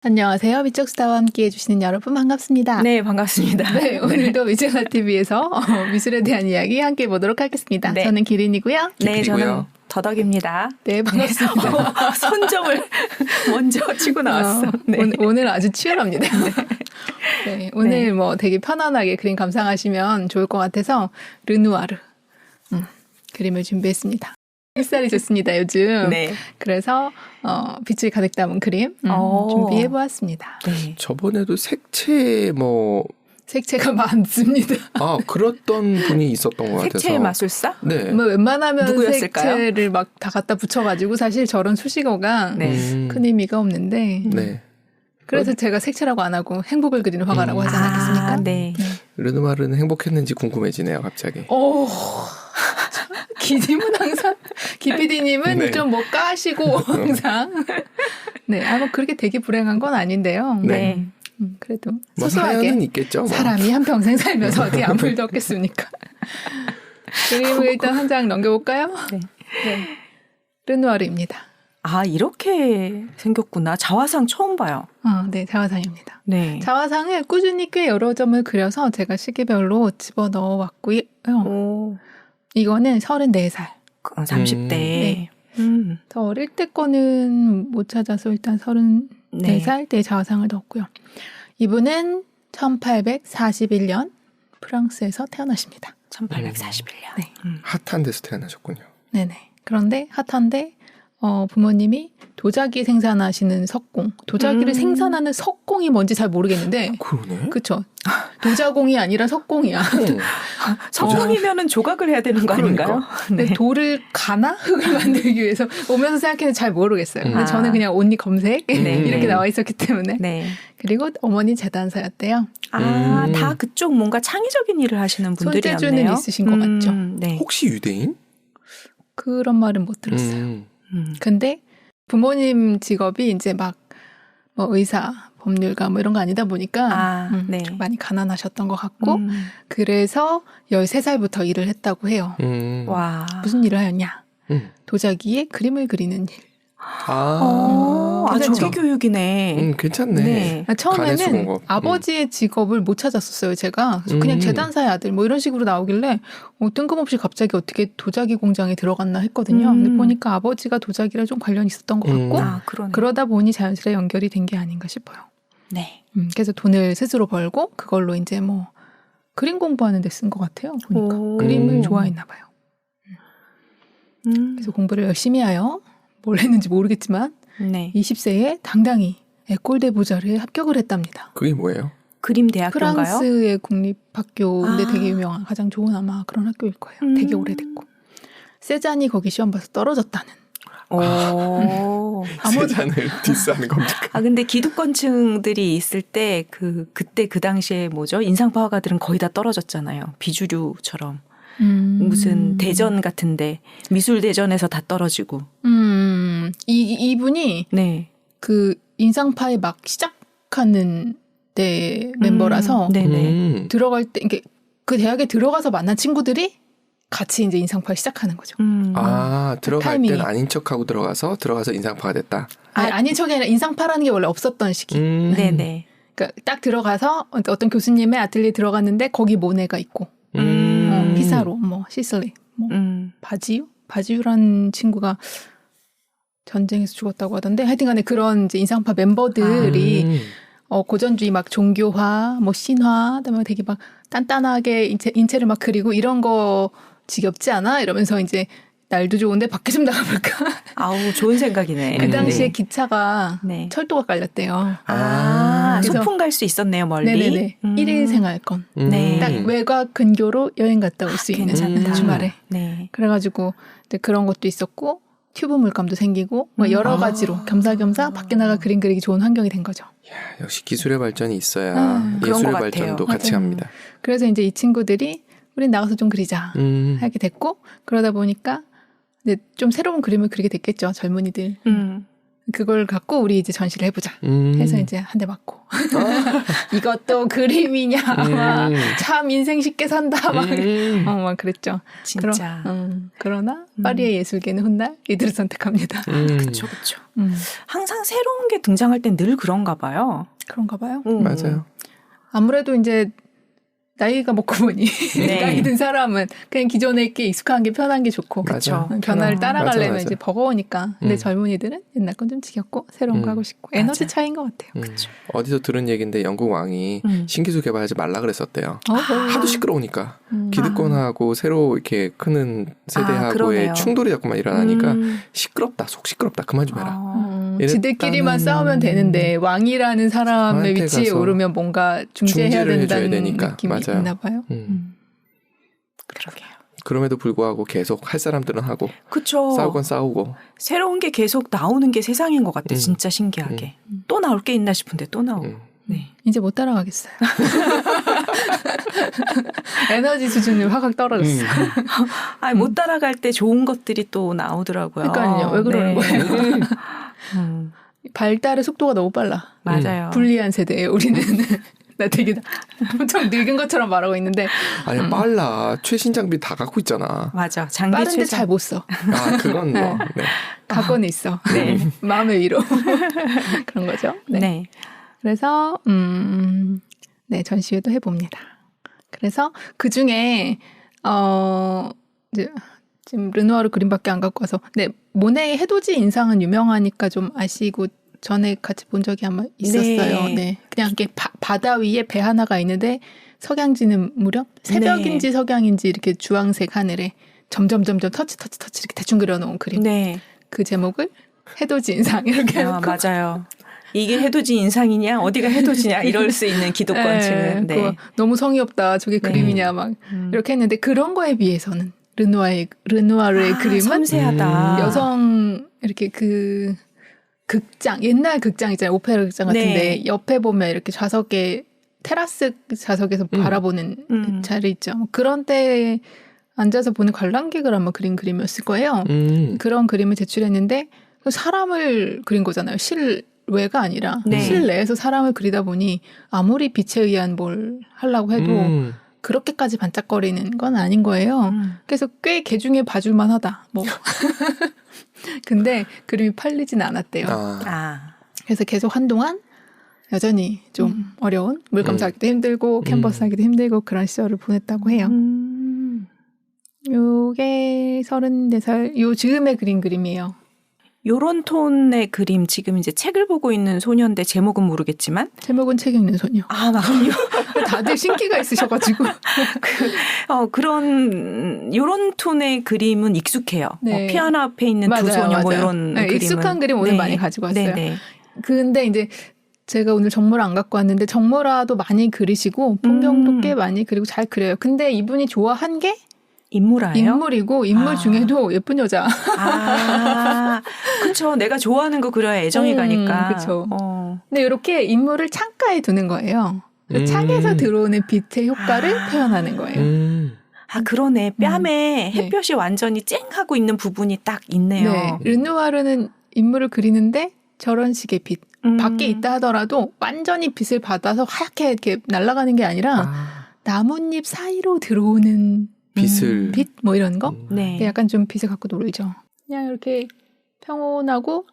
안녕하세요. 미적수다와 함께 해주시는 여러분 반갑습니다. 네, 반갑습니다. 네, 오늘도 미적아TV에서 미술에 대한 이야기 함께 해보도록 하겠습니다. 네. 저는 기린이고요. 네, 저는 더덕입니다. 네, 반갑습니다. 선점을 먼저 치고 나왔어. 네. 오늘 아주 치열합니다. 네, 오늘 뭐 되게 편안하게 그림 감상하시면 좋을 것 같아서 르누아르 그림을 준비했습니다. 햇살이 좋습니다, 요즘. 네. 그래서 빛을 가득 담은 그림 준비해보았습니다. 네. 저번에도 색채가 많습니다. 아, 그랬던 분이 있었던 것 같아서. 색채 마술사? 네. 뭐 웬만하면 누구였을까요? 색채를 막 다 갖다 붙여가지고 사실 저런 수식어가 큰 의미가 없는데. 네. 그래서 제가 색채라고 안 하고 행복을 그리는 화가라고 하지 않았겠습니까? 네. 르누아르는 행복했는지 궁금해지네요, 갑자기. 기님은 항상, 기PD님은 네. 좀 뭐 까시고 항상. 네, 뭐 그렇게 되게 불행한 건 아닌데요. 네. 그래도 뭐 소소하게 사연은 있겠죠. 뭐. 사람이 한평생 살면서 어떻게 아무 일도 없겠습니까? 그림을 일단 한 장 넘겨볼까요? 네. 르누아르입니다. 아, 이렇게 생겼구나. 자화상 처음 봐요. 네, 자화상입니다. 네. 자화상을 꾸준히 꽤 여러 점을 그려서 제가 시기별로 집어넣어 왔고요. 이거는 34살. 30대. 네. 더 어릴 때 거는 못 찾아서 일단 34살 때 자화상을 넣었고요. 이분은 1841년 프랑스에서 태어나십니다. 1841년. 네. 핫한 데서 태어나셨군요. 네네. 그런데 핫한데 부모님이 도자기 생산하시는 석공, 도자기를 생산하는 석공이 뭔지 잘 모르겠는데. 그러네. 그렇죠. 도자공이 아니라 석공이야. 석공이면은 조각을 해야 되는 거 아닌가요? 네. 돌을 가나 흙을 만들기 위해서 오면서 생각해도 잘 모르겠어요. 근데 저는 그냥 온리 검색 이렇게 나와 있었기 때문에. 네. 그리고 어머니 재단사였대요. 다 그쪽 뭔가 창의적인 일을 하시는 분들이었네요. 손재주는 있으신 것 같죠. 네. 혹시 유대인? 그런 말은 못 들었어요. 근데 부모님 직업이 이제 막 뭐 의사, 법률가 뭐 이런 거 아니다 보니까 좀 많이 가난하셨던 것 같고 그래서 13살부터 일을 했다고 해요. 와. 무슨 일을 하였냐? 도자기에 그림을 그리는 일. 조기 교육이네. 괜찮네. 네. 처음에는 아버지의 직업을 못 찾았었어요, 제가. 그래서 그냥 재단사의 아들 뭐 이런 식으로 나오길래 뜬금없이 갑자기 어떻게 도자기 공장에 들어갔나 했거든요. 근데 보니까 아버지가 도자기랑 좀 관련이 있었던 것 같고 그러다 보니 자연스레 연결이 된 게 아닌가 싶어요. 네. 그래서 돈을 스스로 벌고 그걸로 이제 뭐 그림 공부하는 데 쓴 것 같아요. 보니까. 그림을 좋아했나 봐요. 그래서 공부를 열심히 하여 뭘 했는지 모르겠지만 20세에 당당히 에콜 데 보자르에 합격을 했답니다. 그게 뭐예요? 그림 대학교인가요? 프랑스의 국립학교인데 되게 유명한 가장 좋은 아마 그런 학교일 거예요. 되게 오래됐고. 세잔이 거기 시험 봐서 떨어졌다는. 세잔을 디스하는 겁니까? 근데 기득권층들이 있을 때 그때 그 당시에 인상파 화가들은 거의 다 떨어졌잖아요. 비주류처럼. 무슨 대전 같은데 미술 대전에서 다 떨어지고. 이분이 그 인상파에 막 시작하는 때 멤버라서 들어갈 때 그 대학에 들어가서 만난 친구들이 같이 이제 인상파를 시작하는 거죠. 들어갈 땐 아닌 척하고 들어가서 인상파가 됐다. 아닌 척이 아니라 인상파라는 게 원래 없었던 시기. 네네. 그러니까 딱 들어가서 어떤 교수님의 아틀리에 들어갔는데 거기 모네가 있고. 피사로, 시슬리, 바지유라는 친구가 전쟁에서 죽었다고 하던데 하여튼간에 그런 이제 인상파 멤버들이 고전주의 막 종교화, 신화, 그다음에 되게 막 단단하게 인체를 막 그리고 이런 거 지겹지 않아? 이러면서 이제 날도 좋은데 밖에 좀 나가볼까? 좋은 생각이네. 그 당시에 기차가 철도가 깔렸대요. 소풍 갈 수 있었네요, 멀리. 네네네. 1일 생활권. 딱 외곽 근교로 여행 갔다 올 수 있는 주말에. 그래가지고 그런 것도 있었고 튜브 물감도 생기고 여러 가지로 겸사겸사 밖에 나가 그림 그리기 좋은 환경이 된 거죠. 역시 기술의 발전이 있어야 예술의 발전도 같이 갑니다. 그래서 이제 이 친구들이 우린 나가서 좀 그리자 하게 됐고 그러다 보니까 좀 새로운 그림을 그리게 됐겠죠. 젊은이들. 그걸 갖고 우리 이제 전시를 해보자. 해서 이제 한 대 맞고. 이것도 그림이냐. 막 참 인생 쉽게 산다. 막 그랬죠. 진짜. 그러나 파리의 예술계는 훗날 이들을 선택합니다. 그쵸. 항상 새로운 게 등장할 땐 늘 그런가 봐요. 그런가 봐요. 맞아요. 아무래도 이제 나이가 먹고 보니 네. 나이 든 사람은 그냥 기존에 게 익숙한 게 편한 게 좋고 그렇죠. 변화를 따라가려면 맞아. 이제 버거우니까. 근데 젊은이들은 옛날 건 좀 지겹고 새로운 거 하고 싶고 에너지 맞아. 차이인 것 같아요. 그쵸. 어디서 들은 얘기인데 영국 왕이 신기술 개발하지 말라 그랬었대요. 하도 시끄러우니까 기득권하고 새로 이렇게 크는 세대하고의 그러네요. 충돌이 자꾸만 일어나니까 시끄럽다, 속 시끄럽다, 그만 좀 해라. 지들끼리만 싸우면 되는데 왕이라는 사람의 왕한테 위치에 가서 오르면 뭔가 중재해야 중재를 된다는 해줘야 되니까. 느낌이 맞아요. 있나 봐요. 그러게요. 그럼에도 불구하고 계속 할 사람들은 하고 그쵸. 싸울 건 싸우고. 새로운 게 계속 나오는 게 세상인 것 같아. 진짜 신기하게. 또 나올 게 있나 싶은데 또 나오고. 네. 이제 못 따라가겠어요. 에너지 수준이 확 떨어졌어요. 못 따라갈 때 좋은 것들이 또 나오더라고요. 그러니까요. 왜 그러는 거예요? 발달의 속도가 너무 빨라. 맞아요. 불리한 세대예요, 우리는. 나 되게 엄청 늙은 것처럼 말하고 있는데. 아니 빨라. 최신 장비 다 갖고 있잖아. 맞아. 장비 빠른데 잘 못 써. 그건 뭐. 네. 갖고는 있어. 네. 마음의 위로. 그런 거죠. 네. 네. 그래서 네, 전시회도 해봅니다. 그래서 그 중에 이제 지금 르누아르 그림밖에 안 갖고 와서, 네, 모네의 해돋이 인상은 유명하니까 좀 아시고 전에 같이 본 적이 아마 있었어요. 네. 네, 그냥 이렇게 바다 위에 배 하나가 있는데 석양지는 무렵 새벽인지 석양인지 이렇게 주황색 하늘에 점점 터치 이렇게 대충 그려놓은 그림. 네. 그 제목을 해돋이 인상 이렇게 해놓고. 맞아요. 이게 해돋이 인상이냐 어디가 해돋이냐 이럴 수 있는 기득권층은. 네. 그거 너무 성의 없다. 저게 그림이냐 막 이렇게 했는데 그런 거에 비해서는 르누아르의 그림은 섬세하다. 여성 이렇게 그 극장, 옛날 극장 있잖아요. 오페라 극장 같은데 네. 옆에 보면 이렇게 좌석에 테라스 좌석에서 바라보는 자리 있죠. 그런 때 앉아서 보는 관람객을 아마 그린 그림이었을 거예요. 그런 그림을 제출했는데 사람을 그린 거잖아요. 실외가 아니라 네. 실내에서 사람을 그리다 보니 아무리 빛에 의한 뭘 하려고 해도 그렇게까지 반짝거리는 건 아닌 거예요. 그래서 꽤 개중에 봐줄만 하다. 뭐. 근데 그림이 팔리진 않았대요. 그래서 계속 한동안 여전히 좀 어려운 물감 사기도 힘들고 캔버스 하기도 힘들고 그런 시절을 보냈다고 해요. 요게 34살 요 즈음에 그린 그림이에요. 요런 톤의 그림 지금 이제 책을 보고 있는 소녀인데 제목은 모르겠지만 제목은 책 읽는 소녀. 맞군요. 다들 신기가 있으셔가지고 그런 요런 톤의 그림은 익숙해요. 네. 피아노 앞에 있는 두 소녀 뭐 이런 네, 그림은 익숙한 그림 오늘 많이 가지고 왔어요. 네. 근데 이제 제가 오늘 정모라 안 갖고 왔는데 정모라도 많이 그리시고 풍경도 꽤 많이 그리고 잘 그려요. 근데 이분이 좋아한 게 인물아예요? 인물이고 인물 중에도 예쁜 여자. 그렇죠. 내가 좋아하는 거 그려야 애정이 가니까. 그렇죠. 근데 이렇게 인물을 창가에 두는 거예요. 창에서 들어오는 빛의 효과를 표현하는 거예요. 그러네. 뺨에 햇볕이 완전히 쨍하고 있는 부분이 딱 있네요. 네. 르누아르는 인물을 그리는데 저런 식의 빛. 밖에 있다 하더라도 완전히 빛을 받아서 하얗게 이렇게 날아가는 게 아니라 나뭇잎 사이로 들어오는 빛을 빛 뭐 이런 거. 네. 약간 좀 빛을 갖고 놀죠. 그냥 이렇게 평온하고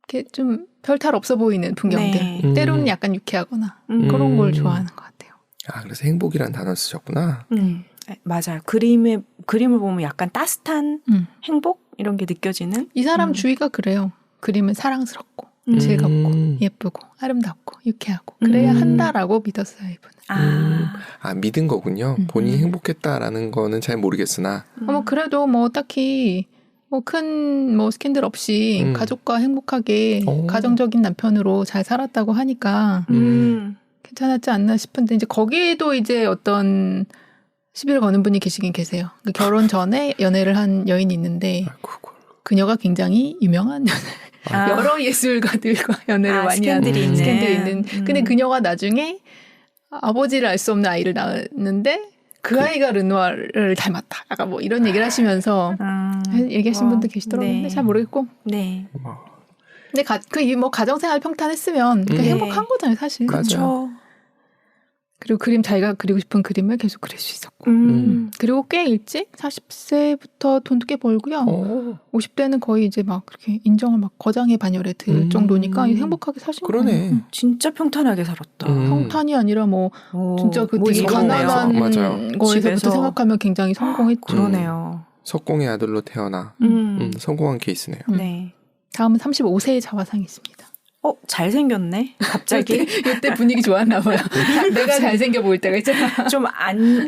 이렇게 좀 별탈 없어 보이는 풍경들. 네. 때로는 약간 유쾌하거나 그런 걸 좋아하는 것 같아요. 그래서 행복이라는 단어 쓰셨구나. 맞아요. 그림을 보면 약간 따뜻한 행복 이런 게 느껴지는. 이 사람 주위가 그래요. 그림은 사랑스럽고 즐겁고 예쁘고 아름답고 유쾌하고 그래야 한다라고 믿었어요, 이분은. 믿은 거군요. 본인이 행복했다라는 거는 잘 모르겠으나. 그래도 뭐 딱히 큰 스캔들 없이 가족과 행복하게 가정적인 남편으로 잘 살았다고 하니까 괜찮았지 않나 싶은데 이제 거기에도 이제 어떤 시비를 거는 분이 계시긴 계세요. 결혼 전에 연애를 한 여인이 있는데 그녀가 굉장히 유명한 여러 예술가들과 연애를 많이 하는 스캔들이 있는. 근데 그녀가 나중에 아버지를 알 수 없는 아이를 낳았는데 그 아이가 르누아르를 닮았다. 약간 뭐 이런 얘기를 하시면서 얘기하신 분도 계시더라고요. 근데 잘 모르겠고. 네. 근데 뭐 가정생활 평탄했으면 행복한 거잖아요, 사실. 그렇죠. 그리고 그림 자기가 그리고 싶은 그림을 계속 그릴 수 있었고. 그리고 꽤 일찍 40세부터 돈도 꽤 벌고요. 50대는 거의 이제 막 그렇게 인정을 막 거장의 반열에 들 정도니까 행복하게 사신 그러네. 거예요. 진짜 평탄하게 살았다. 평탄이 아니라 뭐 진짜 그 되게 성공해요. 가난한 맞아요. 거에서부터 집에서. 생각하면 굉장히 성공했죠. 그러네요. 석공의 아들로 태어나 성공한 케이스네요. 네. 다음은 35세의 자화상이 있습니다. 잘생겼네. 갑자기. 이때 분위기 좋았나 봐요. 내가 잘생겨 보일 때가 있잖아. 좀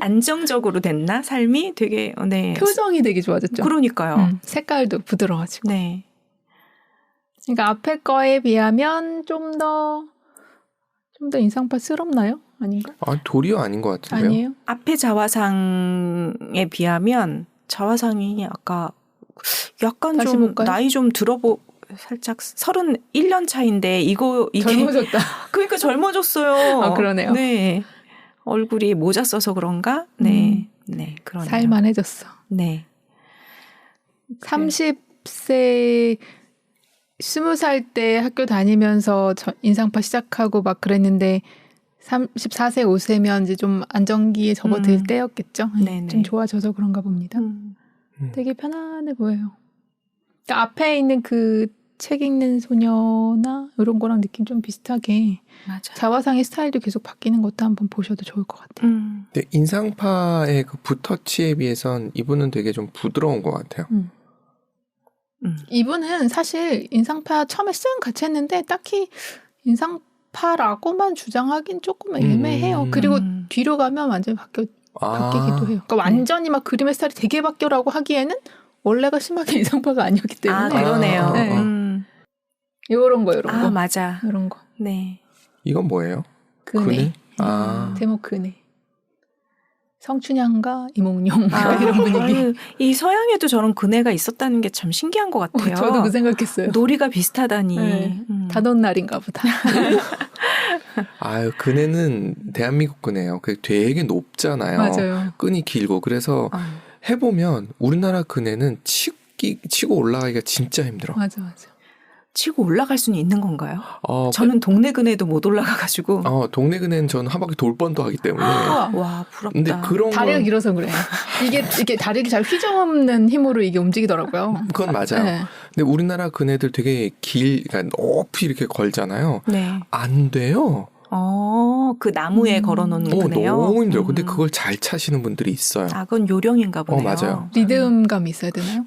안정적으로 됐나? 삶이 되게, 네. 표정이 되게 좋아졌죠. 그러니까요. 색깔도 부드러워지고. 네. 그러니까 앞에 거에 비하면 좀 더 인상파스럽나요? 아닌가? 도리어 아닌 것 같은데요. 아니에요? 앞에 자화상에 비하면 자화상이 아까 약간 다시 좀 볼까요? 나이 좀 살짝 31년 차인데 이게 젊어졌다. 그러니까 젊어졌어요. 그러네요. 네. 얼굴이 모자 써서 그런가? 네. 네, 그러네요. 살만해졌어. 네. 30세 20살 때 학교 다니면서 인상파 시작하고 막 그랬는데 34세 5세면 이제 좀 안정기에 접어들 때였겠죠. 네네. 좀 좋아져서 그런가 봅니다. 되게 편안해 보여요. 그러니까 앞에 있는 그 책 읽는 소녀나 이런 거랑 느낌 좀 비슷하게 맞아. 자화상의 스타일도 계속 바뀌는 것도 한번 보셔도 좋을 것 같아요. 근데 인상파의 그 붓터치에 비해선 이분은 되게 좀 부드러운 것 같아요. 이분은 사실 인상파 처음에 쓱 같이 했는데 딱히 인상파라고만 주장하긴 조금 애매해요. 그리고 뒤로 가면 완전히 바뀌기도 해요. 그러니까 완전히 막 그림의 스타일이 되게 바뀌어라고 하기에는 원래가 심하게 인상파가 아니었기 때문에. 그러네요. 네. 요런 거. 맞아. 요런 거. 네. 이건 뭐예요? 그네. 제목 그네. 성춘향과 이몽룡 이런 분위기. 이 서양에도 저런 그네가 있었다는 게 참 신기한 것 같아요. 저도 그 생각했어요. 놀이가 비슷하다니. 네. 다돈날인가 보다. 그네는 대한민국 그네요. 되게 높잖아요. 맞아요. 끈이 길고 그래서 해보면 우리나라 그네는 치고 올라가기가 진짜 힘들어. 맞아. 치고 올라갈 수는 있는 건가요? 저는 동네 그네도 못 올라가가지고. 동네 그네는 저는 한 바퀴 돌 뻔도 하기 때문에. 와, 부럽다. 근데 그런 다리가 길어서 그래요. 이게 다리를 잘 휘저없는 힘으로 이게 움직이더라고요. 그건 맞아요. 네. 근데 우리나라 그네들 되게 그러니까 높이 이렇게 걸잖아요. 네. 안 돼요. 그 나무에 걸어놓는 그네요. 너무 힘들어요. 근데 그걸 잘 차시는 분들이 있어요. 그건 요령인가 보네요. 맞아요. 리듬감이 있어야 되나요?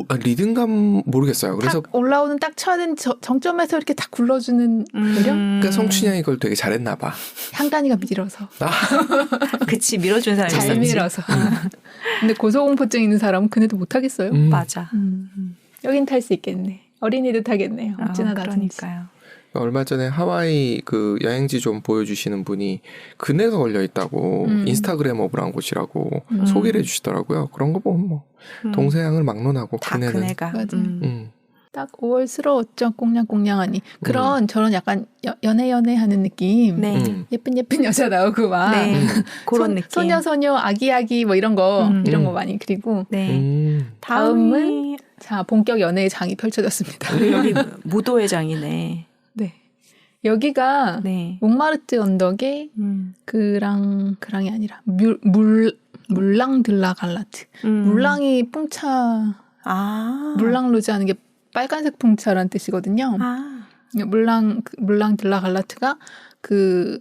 리듬감 모르겠어요. 그래서 딱 올라오는 딱 쳐는 정점에서 이렇게 딱 굴러주는 요령? 그러니까 성춘향이 이걸 되게 잘했나 봐. 향단이가 밀어서. 그치, 밀어준 사람이 잘 있었지. 밀어서. 근데 고소공포증 있는 사람은 그네도 못하겠어요. 맞아. 여긴 탈 수 있겠네. 어린이도 타겠네요. 어찌나 낮은지. 그러니까요. 얼마 전에 하와이 그 여행지 좀 보여주시는 분이 그네가 걸려 있다고 인스타그래머블한 곳이라고 소개를 해주시더라고요. 그런 거 보면 뭐 동서양을 막론하고 다 그네는 맞아요. 딱 5월스러웠죠. 꽁냥꽁냥하니. 저런 약간 연애하는 느낌. 네. 예쁜 여자 나오고 막. 네. 그런 느낌. 소녀 아기 뭐 이런 거 많이 그리고. 네. 다음은 자 본격 연애의 장이 펼쳐졌습니다. 여기 무도회 장이네. 네. 여기가 몽마르트 언덕에 그랑이 아니라 물랑 들라 갈라트. 물랑이 풍차. 물랑 루즈 하는 게 빨간색 풍차라는 뜻이거든요. 물랑 들라 갈라트가 그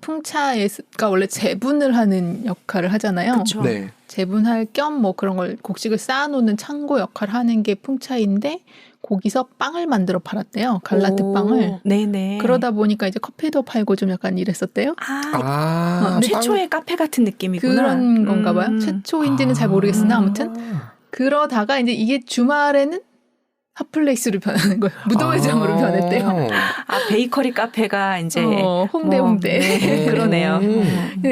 풍차가 원래 재분을 하는 역할을 하잖아요. 그쵸. 네. 재분할 겸 뭐 그런 걸 곡식을 쌓아놓는 창고 역할을 하는 게 풍차인데 거기서 빵을 만들어 팔았대요. 갈라트 빵을. 네네. 그러다 보니까 이제 커피도 팔고 좀 약간 이랬었대요. 최초의 카페 같은 느낌이구나. 그런 건가 봐요. 최초인지는 잘 모르겠으나 아무튼 그러다가 이제 이게 주말에는 핫플레이스로 변하는 거예요. 무도회장으로 변했대요. 베이커리 카페가 이제 홍대. 그러네요.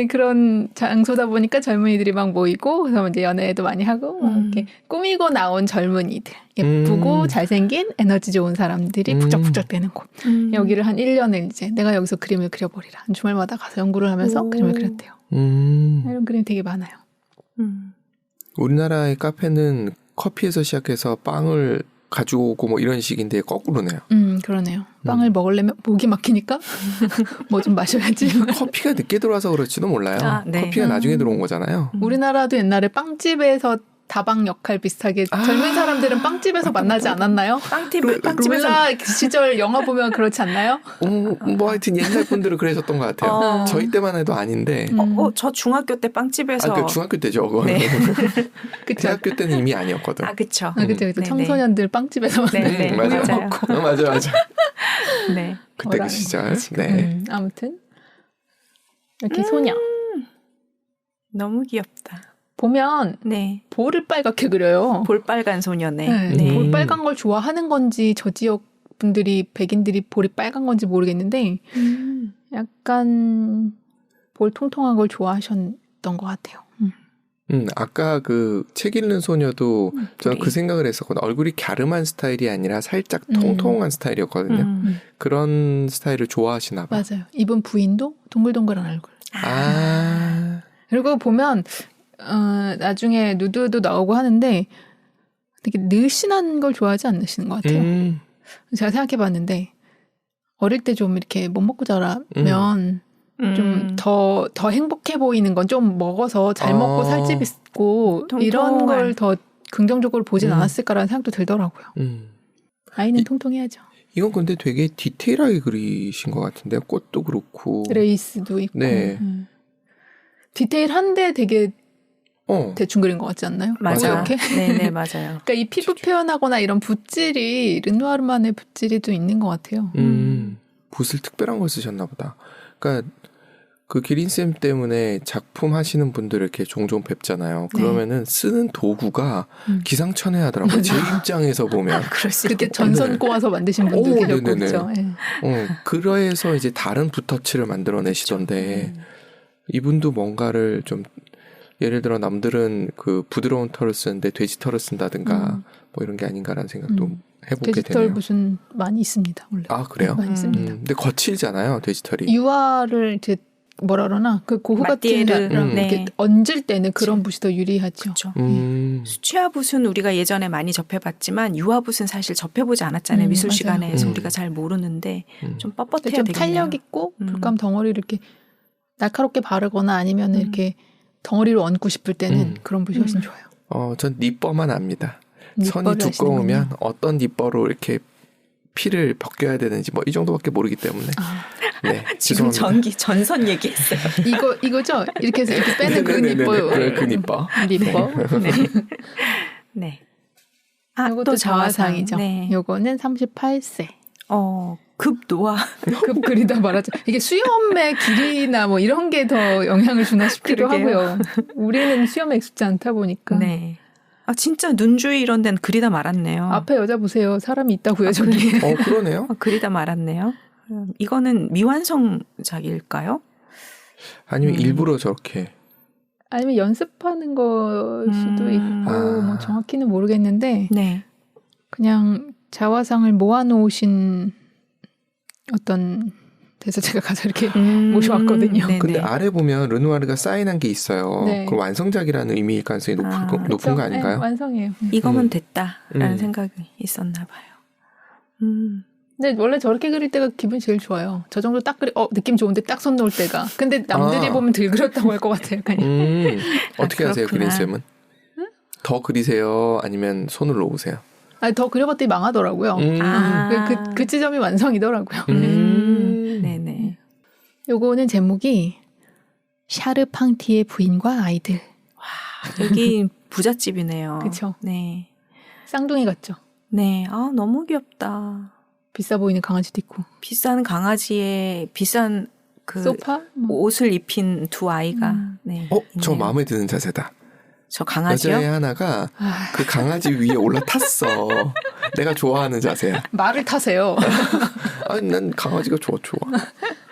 그런 장소다 보니까 젊은이들이 막 모이고 그래서 이제 연애도 많이 하고 이렇게 꾸미고 나온 젊은이들 예쁘고 잘생긴 에너지 좋은 사람들이 북적북적 되는 곳. 여기를 한 1년을 이제 내가 여기서 그림을 그려버리라. 주말마다 가서 연구를 하면서 그림을 그렸대요. 이런 그림이 되게 많아요. 우리나라의 카페는 커피에서 시작해서 빵을 가져오고 뭐 이런 식인데 거꾸로네요. 그러네요. 빵을 먹으려면 목이 막히니까 뭐 좀 마셔야지. 커피가 늦게 들어와서 그럴지도 몰라요. 아, 네. 커피가 나중에 들어온 거잖아요. 우리나라도 옛날에 빵집에서 다방 역할 비슷하게 젊은 사람들은 빵집에서 만나지 않았나요? 빵집에서 룰라 시절 영화 보면 그렇지 않나요? 뭐 하여튼 옛날 분들은 그러셨던 것 같아요. 저희 때만 해도 아닌데. 저 중학교 때 빵집에서. 그 중학교 때죠. 그건. 네. 대학교 때는 이미 아니었거든. 그쵸. 그쵸. 청소년들 빵집에서 네, 맞아요. 맞아요. 맞아. 네. 그때 그 시절. 네. 아무튼 이렇게 소녀. 너무 귀엽다. 보면 네. 볼을 빨갛게 그려요. 볼빨간 소녀네. 네. 네. 볼 빨간 걸 좋아하는 건지 저 지역 분들이 백인들이 볼이 빨간 건지 모르겠는데 약간 볼 통통한 걸 좋아하셨던 것 같아요. 아까 그 책 읽는 소녀도 저는 그래. 그 생각을 했었거든요. 얼굴이 갸름한 스타일이 아니라 살짝 통통한 스타일이었거든요. 그런 스타일을 좋아하시나 봐요. 맞아요. 이분 부인도 동글동글한 얼굴. 그리고 보면 나중에 누드도 나오고 하는데 되게 늘씬한 걸 좋아하지 않으시는 것 같아요. 제가 생각해봤는데 어릴 때 좀 이렇게 못 먹고 자라면 좀 더 행복해 보이는 건 좀 먹어서 잘 먹고 살집 있고 이런 걸 더 긍정적으로 보진 않았을까라는 생각도 들더라고요. 아이는 통통해야죠. 이건 근데 되게 디테일하게 그리신 것 같은데요. 꽃도 그렇고. 레이스도 있고. 네. 디테일한데 되게 대충 그린 것 같지 않나요? 맞아요. 이렇게? 네네, 맞아요. 그러니까 이 피부 표현하거나 이런 붓질이 르누아르만의 붓질이 또 있는 것 같아요. 붓을 특별한 걸 쓰셨나 보다. 그러니까 그 기린쌤 때문에 작품 하시는 분들 이렇게 종종 뵙잖아요. 그러면은 쓰는 도구가 기상천외하더라고요. 제 입장에서 보면. 그렇게 전선 꼬아서 만드신 분도 계셨고 그렇죠. 그래서 이제 다른 붓터치를 만들어내시던데 이분도 뭔가를 좀 예를 들어 남들은 그 부드러운 털을 쓰는데 돼지 털을 쓴다든가 뭐 이런 게 아닌가라는 생각도 해보게 돼지털 되네요. 붓은 많이 있습니다. 원래. 그래요? 많이 씁니다. 근데 거칠잖아요, 돼지털이. 유화를 이제 뭐라 그러나 그 고흐 같은 거랑 이렇게 얹을 때는 그런 붓이 더 유리하죠. 그렇죠. 수채화붓은 우리가 예전에 많이 접해봤지만 유화붓은 사실 접해보지 않았잖아요. 미술 맞아요. 시간에서 우리가 잘 모르는데 좀 뻣뻣해야 좀 되겠네요. 탄력 있고 물감 덩어리를 이렇게 날카롭게 바르거나 아니면 이렇게 덩어리로 얹고 싶을 때는 그런 붓이 훨씬 좋아요. 전 니뻐만 압니다. 선이 니뻐를 두꺼우면 하시는군요. 어떤 니뻐로 이렇게 피를 벗겨야 되는지 뭐 이 정도밖에 모르기 때문에. 네, 지금 죄송합니다. 전선 얘기했어요. 이거죠? 이렇게 해서 이렇게 빼는 그 니뻐요. 그 니뻐. 니뻐. 네. 네. 이것도 자화상이죠. 네. 요거는 38세. 급 노화. 급 그리다 말하죠. 이게 수염의 길이나 뭐 이런 게 더 영향을 주나 싶기도 그러게요. 하고요. 우리는 수염에 익숙지 않다 보니까. 네. 진짜 눈 주위 이런 데는 그리다 말았네요. 앞에 여자 보세요. 사람이 있다고요, 저기. 그러네요. 그리다 말았네요. 이거는 미완성작일까요? 아니면 일부러 저렇게. 아니면 연습하는 걸 수도 있고 뭐 정확히는 모르겠는데 네. 그냥 자화상을 모아놓으신 어떤 데서 제가 가서 이렇게 모셔왔거든요. 네네. 근데 아래 보면 르누아르가 사인한 게 있어요. 네. 그럼 완성작이라는 의미일 가능성이 높은 거 아닌가요? 네, 완성이에요. 이거면 됐다라는 생각이 있었나 봐요. 근데 원래 저렇게 그릴 때가 기분이 제일 좋아요. 저 정도 딱 느낌 좋은데 딱 손 놓을 때가. 근데 남들이 보면 들 그렸다고 할 것 같아요. 그냥. 어떻게 하세요, 그렇구나. 그린쌤은? 더 그리세요? 아니면 손을 놓으세요? 더 그려봤더니 망하더라고요. 그 지점이 완성이더라고요. 네네. 요거는 제목이 샤르팡티의 부인과 아이들. 여기 부잣집이네요. 그쵸. 네. 쌍둥이 같죠? 네. 너무 귀엽다. 비싸 보이는 강아지도 있고. 비싼 강아지에 비싼 그 소파? 옷을 입힌 두 아이가. 네. 저 있네요. 마음에 드는 자세다. 저 강아지요? 여자애 하나가 그 강아지 위에 올라탔어. 내가 좋아하는 자세야. 말을 타세요. 아니, 난 강아지가 좋아.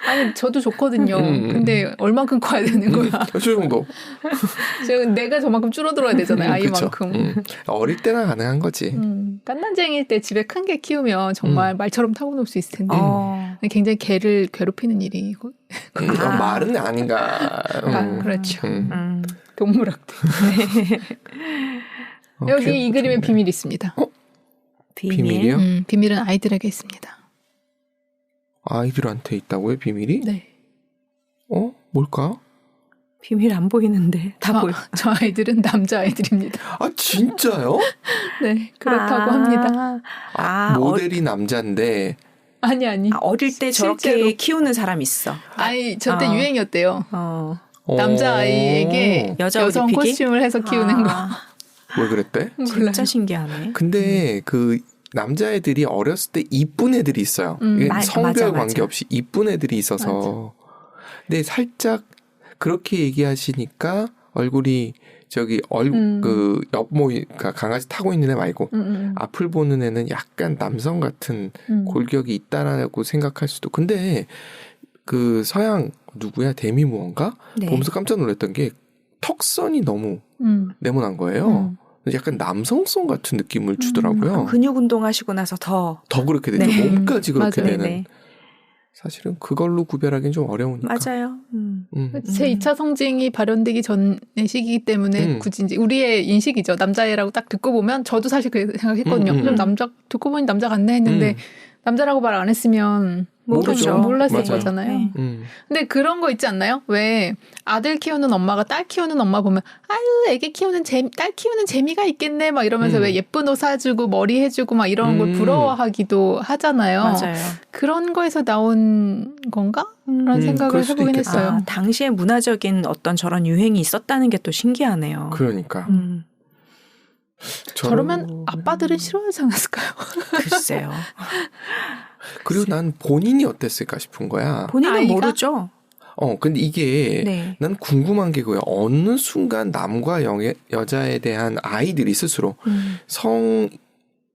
아니, 저도 좋거든요. 근데 얼만큼 커야 되는 거야. 저 정도. 내가 저만큼 줄어들어야 되잖아요. 아이만큼. 어릴 때나 가능한 거지. 깐난쟁이일 때 집에 큰 개 키우면 정말 말처럼 타고 놀 수 있을 텐데. 굉장히 개를 괴롭히는 일이. 말은 아닌가. 그렇죠. 동물학대. 여기 이 그림에 비밀이 있습니다. 비밀이요? 비밀은 아이들에게 있습니다. 아이들한테 있다고요, 비밀이? 네. 뭘까? 비밀 안 보이는데 다 보여. 저 아이들은 남자 아이들입니다. 아, 진짜요? 네, 그렇다고 합니다. 모델이 남자인데. 아니. 어릴 때 저렇게 실제로. 키우는 사람 있어. 저때 유행이었대요. 남자 아이에게 여자 여성 옷 입히기? 코스튬을 해서 키우는 거. 왜 그랬대? 진짜 신기하네. 근데 그 남자애들이 어렸을 때 이쁜 애들이 있어요. 이게 성별 맞아. 관계없이 이쁜 애들이 있어서. 근데 살짝 그렇게 얘기하시니까 얼굴이 저기 그 옆모이 그러니까 강아지 타고 있는 애 말고 앞을 보는 애는 약간 남성 같은 골격이 있다라고 생각할 수도. 근데 그 서양 누구야 데미무어인가? 네. 보면서 깜짝 놀랐던 게 턱선이 너무 네모난 거예요. 약간 남성성 같은 느낌을 주더라고요. 근육 운동하시고 나서 더 그렇게 되죠. 네. 몸까지 그렇게 맞아요. 되는. 네. 사실은 그걸로 구별하기는 좀 어려우니까. 맞아요. 제 2차 성징이 발현되기 전의 시기이기 때문에 굳이 이제 우리의 인식이죠. 남자애라고 딱 듣고 보면 저도 사실 그렇게 생각했거든요. 좀 남자 듣고 보니 남자 같네 했는데 남자라고 말 안 했으면 모르죠. 몰랐을 맞아요. 거잖아요. 네. 근데 그런 거 있지 않나요? 왜 아들 키우는 엄마가 딸 키우는 엄마 보면 아유 애기 키우는 딸 키우는 재미가 있겠네 막 이러면서 왜 예쁜 옷 사주고 머리 해주고 막 이런 걸 부러워하기도 하잖아요. 맞아요. 그런 거에서 나온 건가? 라는 생각을 그럴 수도 해보긴 있겠다. 했어요. 당시에 문화적인 어떤 저런 유행이 있었다는 게 또 신기하네요. 그러니까. 저러면 아빠들은 싫어하지 않았을까요? 글쎄요. 그리고 난 본인이 어땠을까 싶은 거야. 본인은 아이가? 모르죠. 근데 이게 네. 난 궁금한 게 그거야. 어느 순간 남과 여자에 대한 아이들이 스스로 성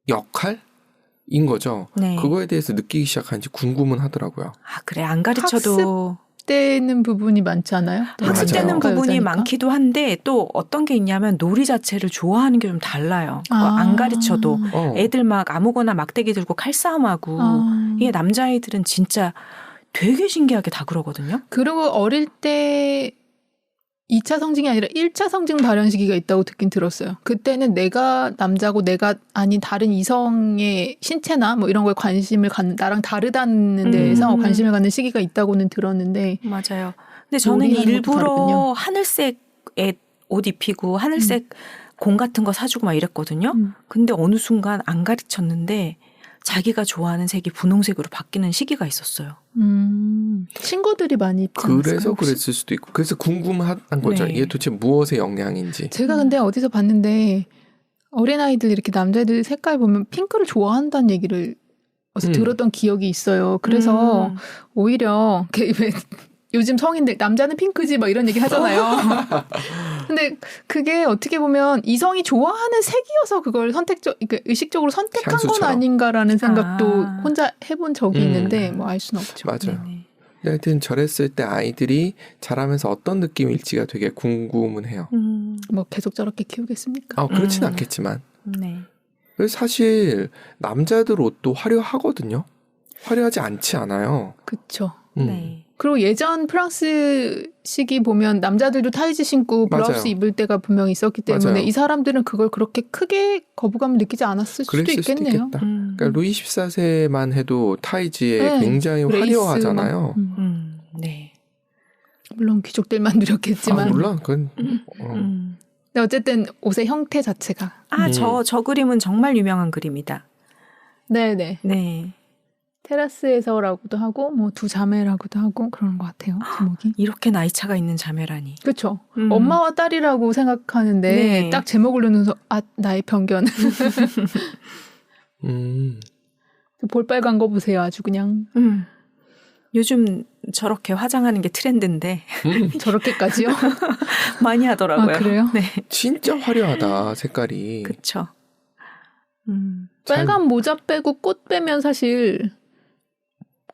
역할인 거죠. 네. 그거에 대해서 느끼기 시작한지 궁금은 하더라고요. 그래 안 가르쳐도 학습되는 부분이 많지 않아요? 학습되는 맞아요. 부분이 여자니까? 많기도 한데 또 어떤 게 있냐면 놀이 자체를 좋아하는 게 좀 달라요. 그거 안 가르쳐도 애들 막 아무거나 막대기 들고 칼싸움하고 이게 남자아이들은 진짜 되게 신기하게 다 그러거든요. 그리고 어릴 때 2차 성징이 아니라 1차 성징 발현 시기가 있다고 듣긴 들었어요. 그때는 내가 남자고 내가 아닌 다른 이성의 신체나 뭐 이런 거에 관심을 갖는, 나랑 다르다는 데에서 관심을 갖는 시기가 있다고는 들었는데. 맞아요. 근데 저는 놀이하는 것도 일부러 다르군요. 하늘색 옷 입히고 하늘색 공 같은 거 사주고 막 이랬거든요. 근데 어느 순간 안 가르쳤는데 자기가 좋아하는 색이 분홍색으로 바뀌는 시기가 있었어요. 친구들이 많이 입지 않았을까요, 그래서 혹시? 그랬을 수도 있고. 그래서 궁금한 거죠. 네. 이게 도대체 무엇의 영향인지. 제가 근데 어디서 봤는데 어린아이들 이렇게 남자애들 색깔 보면 핑크를 좋아한다는 얘기를 어디서 들었던 기억이 있어요. 그래서 오히려 왜 요즘 성인들 남자는 핑크지 막 이런 얘기 하잖아요. 근데 그게 어떻게 보면 이성이 좋아하는 색이어서 그걸 의식적으로 선택한 건 향수처럼. 아닌가라는 생각도 혼자 해본 적이 있는데 뭐 알 수는 없죠. 맞아요. 네네. 하여튼 저랬을 때 아이들이 자라면서 어떤 느낌일지가 되게 궁금은 해요. 뭐 계속 저렇게 키우겠습니까? 그렇진 않겠지만. 네. 그래서 사실 남자들 옷도 화려하거든요. 화려하지 않지 않아요. 그렇죠. 네. 그리고 예전 프랑스 시기 보면 남자들도 타이즈 신고 블라우스 맞아요. 입을 때가 분명히 있었기 때문에 맞아요. 이 사람들은 그걸 그렇게 크게 거부감을 느끼지 않았을 수도 그랬을 있겠네요. 수도 있겠다. 그러니까 루이 14세만 해도 타이즈에 네, 굉장히 레이스 화려하잖아요. 네. 물론 귀족들만 누렸겠지만. 물론 그건 근데 어쨌든 옷의 형태 자체가. 저 그림은 정말 유명한 그림이다. 네네. 네. 테라스에서라고도 하고 뭐 두 자매라고도 하고 그런 것 같아요. 제목이. 이렇게 나이 차가 있는 자매라니. 그렇죠. 엄마와 딸이라고 생각하는데 네. 딱 제목을 누르면서 나의 편견. 볼빨간 거 보세요. 아주 그냥. 요즘 저렇게 화장하는 게 트렌드인데 저렇게까지요? 많이 하더라고요. 아, 그래요? 네. 진짜 화려하다 색깔이. 그렇죠. 빨간 모자 빼고 꽃 빼면 사실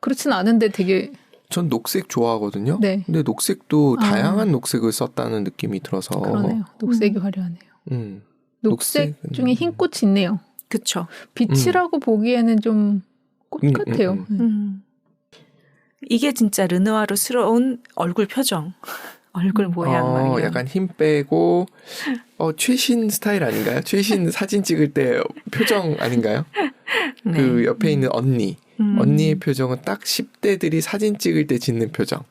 그렇진 않은데 되게. 전 녹색 좋아하거든요. 네. 근데 녹색도 다양한 녹색을 썼다는 느낌이 들어서. 그러네요. 녹색이 화려하네요. 녹색 중에 흰 꽃이 있네요. 그렇죠. 빛이라고 보기에는 좀 꽃 같아요. 이게 진짜 르누아르스러운 얼굴 표정. 얼굴 모양 막 이런. 약간 힘 빼고 최신 스타일 아닌가요? 최신 사진 찍을 때 표정 아닌가요? 네. 그 옆에 있는 언니. 언니의 표정은 딱 10대들이 사진 찍을 때 짓는 표정.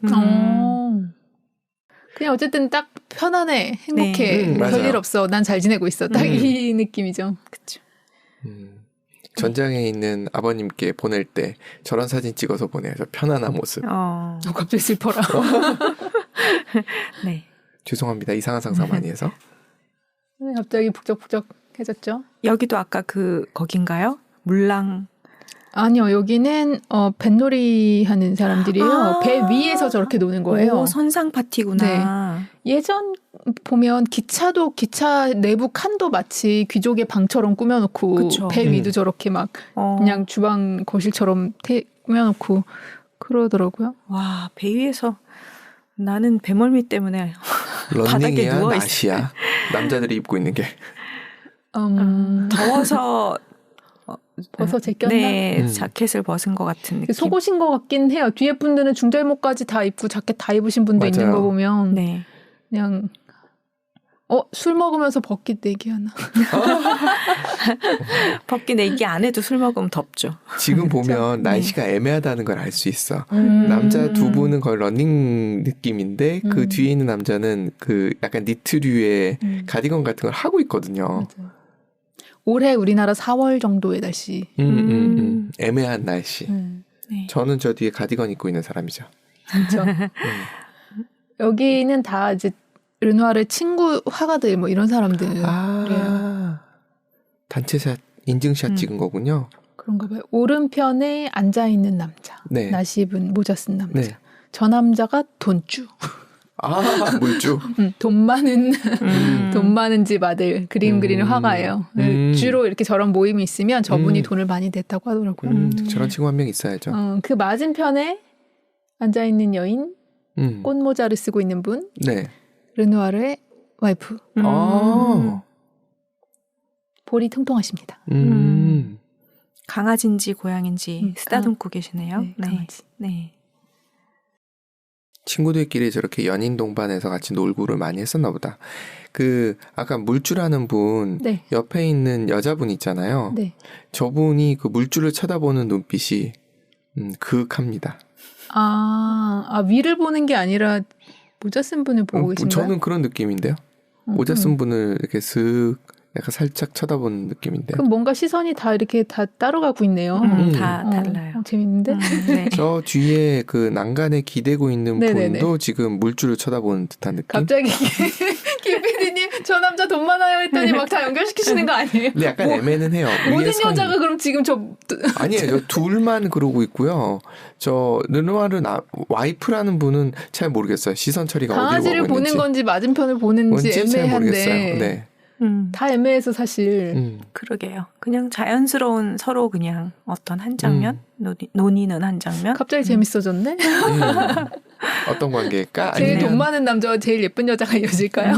그냥 어쨌든 딱 편안해, 행복해, 네. 별일 없어, 난 잘 지내고 있어. 딱 이 느낌이죠. 그쵸. 전장에 있는 아버님께 보낼 때 저런 사진 찍어서 보내요. 저 편안한 모습. 갑자기 슬퍼라. 네. 죄송합니다. 이상한 상상 많이 해서. 갑자기 북적북적해졌죠. 여기도 아까 거긴가요? 물랑. 아니요, 여기는 뱃놀이 하는 사람들이에요. 배 위에서 저렇게 노는 거예요. 오, 선상 파티구나. 예전 보면 기차 내부 칸도 마치 귀족의 방처럼 꾸며놓고 그쵸. 배 위도 저렇게 막 그냥 주방 거실처럼 꾸며놓고 그러더라고요. 와, 배 위에서 나는 배멀미 때문에 바닥에 런닝이야, 누워 나시야. 남자들이 입고 있는 게. 더워서 벗어 제꼈나? 네, 자켓을 벗은 것 같은 느낌. 속옷인 것 같긴 해요. 뒤에 분들은 중절모까지 다 입고 자켓 다 입으신 분도 맞아요. 있는 거 보면 네. 그냥 술 먹으면서 벗기 내기하나. 벗기 내기 안 해도 술 먹으면 덥죠. 지금 보면 날씨가 애매하다는 걸 알 수 있어. 남자 두 분은 거의 러닝 느낌인데 그 뒤에 있는 남자는 그 약간 니트류의 가디건 같은 걸 하고 있거든요. 맞아요. 올해 우리나라 4월 정도의 날씨. 애매한 날씨. 네. 저는 저 뒤에 가디건 입고 있는 사람이죠. 그렇죠. 여기는 다 이제 르누아르 친구 화가들 뭐 이런 사람들. 단체샷 인증샷 찍은 거군요. 그런가 봐요. 오른편에 앉아있는 남자. 네. 나시 입은 모자 쓴 남자. 네. 저 남자가 돈주. 물주. 돈 많은 돈 많은 집 아들 그림 그리는 화가예요. 주로 이렇게 저런 모임이 있으면 저분이 돈을 많이 냈다고 하더라고요. 저런 친구 한 명 있어야죠. 그 맞은편에 앉아있는 여인 꽃모자를 쓰고 있는 분 네. 르누아르의 와이프. 볼이 통통하십니다. 강아지인지 고양인지 쓰다듬고 계시네요. 네, 강아지. 네. 친구들끼리 저렇게 연인 동반해서 같이 놀고를 많이 했었나 보다. 아까 물주라는 분 네. 옆에 있는 여자분 있잖아요. 네. 저분이 그 물주를 쳐다보는 눈빛이 그윽합니다. 위를 보는 게 아니라 모자 쓴 분을 보고 계신가요? 저는 그런 느낌인데요. 모자 쓴 분을 이렇게 슥 약간 살짝 쳐다보는 느낌인데. 그럼 뭔가 시선이 다 이렇게 다 따라가고 있네요. 다 달라요. 재밌는데? 네. 저 뒤에 그 난간에 기대고 있는 네네네. 분도 지금 물줄을 쳐다보는 듯한 느낌? 갑자기 김 PD님 저 남자 돈 많아요 했더니 막 다 연결시키시는 거 아니에요? 근데 약간 애매는 해요. 모든 위에 선- 여자가 그럼 지금 아니에요. 저 둘만 그러고 있고요. 저 르누아르 와이프라는 분은 잘 모르겠어요. 시선 처리가 어디로 가고 강아지를 있는지. 보는 건지 맞은편을 보는지 잘 모르겠어요. 애매한데 네. 다 애매해서 사실 그러게요. 그냥 자연스러운 서로 그냥 어떤 한 장면, 논의는 한 장면. 갑자기 재밌어졌네? 어떤 관계일까? 제일 아니면 돈 많은 남자와 제일 예쁜 여자가 이어질까요?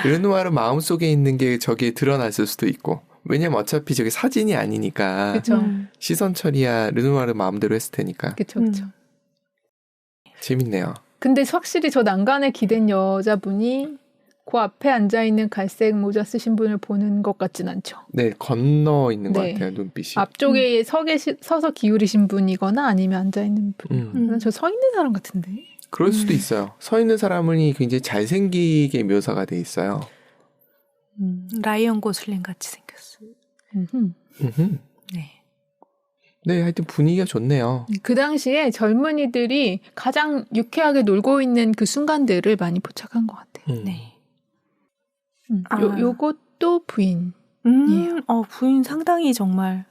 르누아르 마음속에 있는 게 저기에 드러났을 수도 있고. 왜냐면 어차피 저게 사진이 아니니까 그렇죠. 시선 처리야 르누아르 마음대로 했을 테니까. 그렇죠. 그렇죠. 재밌네요. 근데 확실히 저 난간에 기댄 여자분이 그 앞에 앉아있는 갈색 모자 쓰신 분을 보는 것 같진 않죠. 네, 건너 있는 것 네. 같아요, 눈빛이. 앞쪽에 서서 기울이신 분이거나 아니면 앉아있는 분이거나. 저 서 있는 사람 같은데. 그럴 수도 있어요. 서 있는 사람이 굉장히 잘생기게 묘사가 돼 있어요. 라이언 고슬링 같이 생겼어요. 네. 네, 하여튼 분위기가 좋네요. 그 당시에 젊은이들이 가장 유쾌하게 놀고 있는 그 순간들을 많이 포착한 것 같아요. 네. 요것도 부인. 부인 상당히 정말.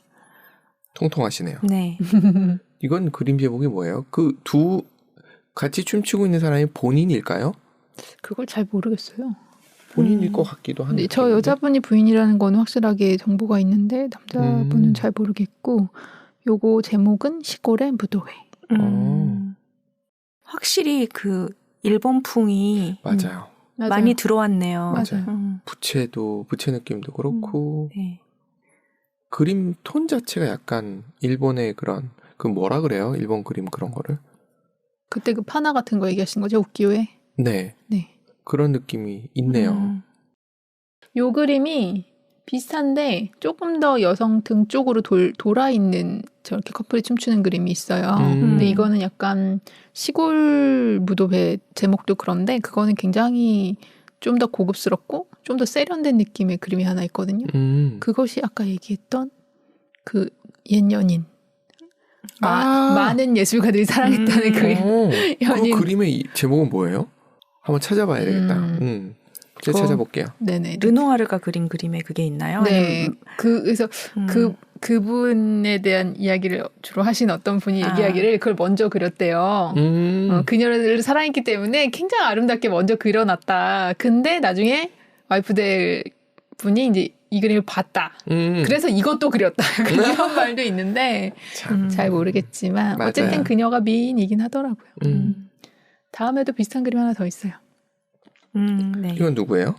통통하시네요. 네. 이건 그림 제목이 뭐예요? 같이 춤추고 있는 사람이 본인일까요? 그걸 잘 모르겠어요. 본인일 것 같기도 한데. 저 여자분이 부인이라는 건 확실하게 정보가 있는데 남자분은 잘 모르겠고 요거 제목은 시골의 무도회. 확실히 그 일본풍이 맞아요. 많이 들어왔네요. 맞아요. 부채 느낌도 그렇고 네. 그림 톤 자체가 약간 일본의 그런 뭐라 그래요? 일본 그림 그런 거를. 그때 그 파나 같은 거 얘기하신 거죠? 우키요에? 네. 네. 그런 느낌이 있네요. 요 그림이 비슷한데 조금 더 여성 등 쪽으로 돌아 있는 저렇게 커플이 춤추는 그림이 있어요. 근데 이거는 약간 시골 무도회 제목도 그런데 그거는 굉장히 좀 더 고급스럽고 좀 더 세련된 느낌의 그림이 하나 있거든요. 그것이 아까 얘기했던 그 옛 연인. 많은 예술가들이 사랑했다는 그 연인. 그 그림의 제목은 뭐예요? 한번 찾아봐야 되겠다. 제가 찾아볼게요. 네네. 르누아르가 그린 그림에 그게 있나요? 네. 그래서 그분에 대한 이야기를 주로 하신 어떤 분이 얘기하기를 그걸 먼저 그렸대요. 그녀를 사랑했기 때문에 굉장히 아름답게 먼저 그려놨다. 근데 나중에 와이프 될 분이 이제 이 그림을 봤다. 그래서 이것도 그렸다. 그런 말도 있는데 잘 모르겠지만 맞아요. 어쨌든 그녀가 미인이긴 하더라고요. 다음에도 비슷한 그림 하나 더 있어요. 네. 이건 누구예요?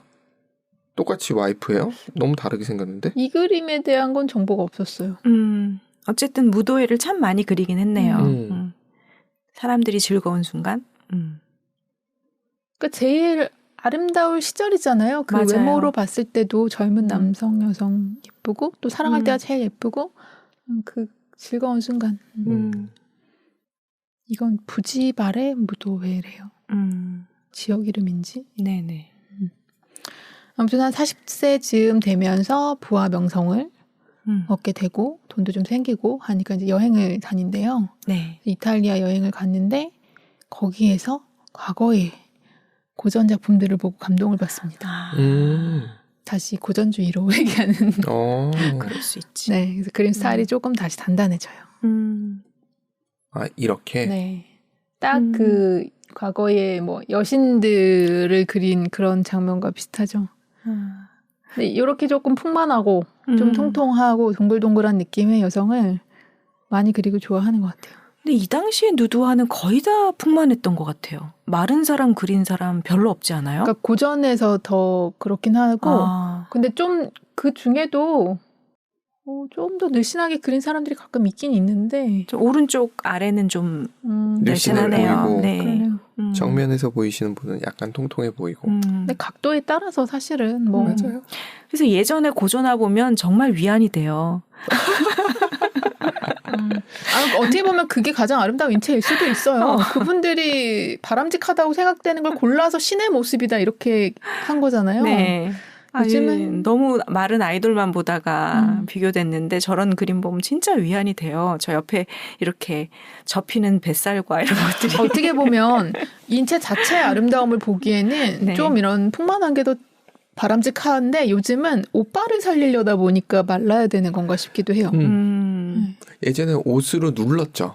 똑같이 와이프예요? 너무 다르게 생겼는데? 이 그림에 대한 건 정보가 없었어요. 어쨌든 무도회를 참 많이 그리긴 했네요. 사람들이 즐거운 순간. 그러니까 제일 아름다울 시절이잖아요. 그 맞아요. 외모로 봤을 때도 젊은 남성, 여성 예쁘고 또 사랑할 때가 제일 예쁘고 그 즐거운 순간. 이건 부지발의 무도회래요. 지역 이름인지. 네네. 아무튼 한 40세쯤 되면서 부와 명성을 얻게 되고 돈도 좀 생기고 하니까 이제 여행을 다닌대요. 네. 이탈리아 여행을 갔는데 거기에서 과거의 고전 작품들을 보고 감동을 받습니다. 다시 고전주의로 회귀하는. 그럴 수 있지. 네, 그래서 그림 스타일이 조금 다시 단단해져요. 아, 이렇게? 네. 딱 그 과거의 뭐 여신들을 그린 그런 장면과 비슷하죠. 네, 이렇게 조금 풍만하고 좀 통통하고 동글동글한 느낌의 여성을 많이 그리고 좋아하는 것 같아요. 근데 이 당시에 누드화는 거의 다 풍만했던 것 같아요. 마른 사람 그린 사람 별로 없지 않아요? 그러니까 고전에서 더 그렇긴 하고 근데 좀 그 중에도 좀 더 늘씬하게 그린 사람들이 가끔 있긴 있는데 좀 오른쪽 아래는 좀 늘씬해 늘씬하네요. 보이고 네. 정면에서 보이시는 분은 약간 통통해 보이고. 근데 각도에 따라서 사실은 뭐 맞아요. 그래서 예전에 고전화 보면 정말 위안이 돼요. 어떻게 보면 그게 가장 아름다운 인체일 수도 있어요. 그분들이 바람직하다고 생각되는 걸 골라서 신의 모습이다 이렇게 한 거잖아요. 네. 요즘은 너무 마른 아이돌만 보다가 비교됐는데 저런 그림 보면 진짜 위안이 돼요. 저 옆에 이렇게 접히는 뱃살과 이런 것들이 어떻게 보면 인체 자체의 아름다움을 보기에는 네. 좀 이런 풍만한 게 더 바람직한데 요즘은 오빠를 살리려다 보니까 말라야 되는 건가 싶기도 해요. 예전에 옷으로 눌렀죠.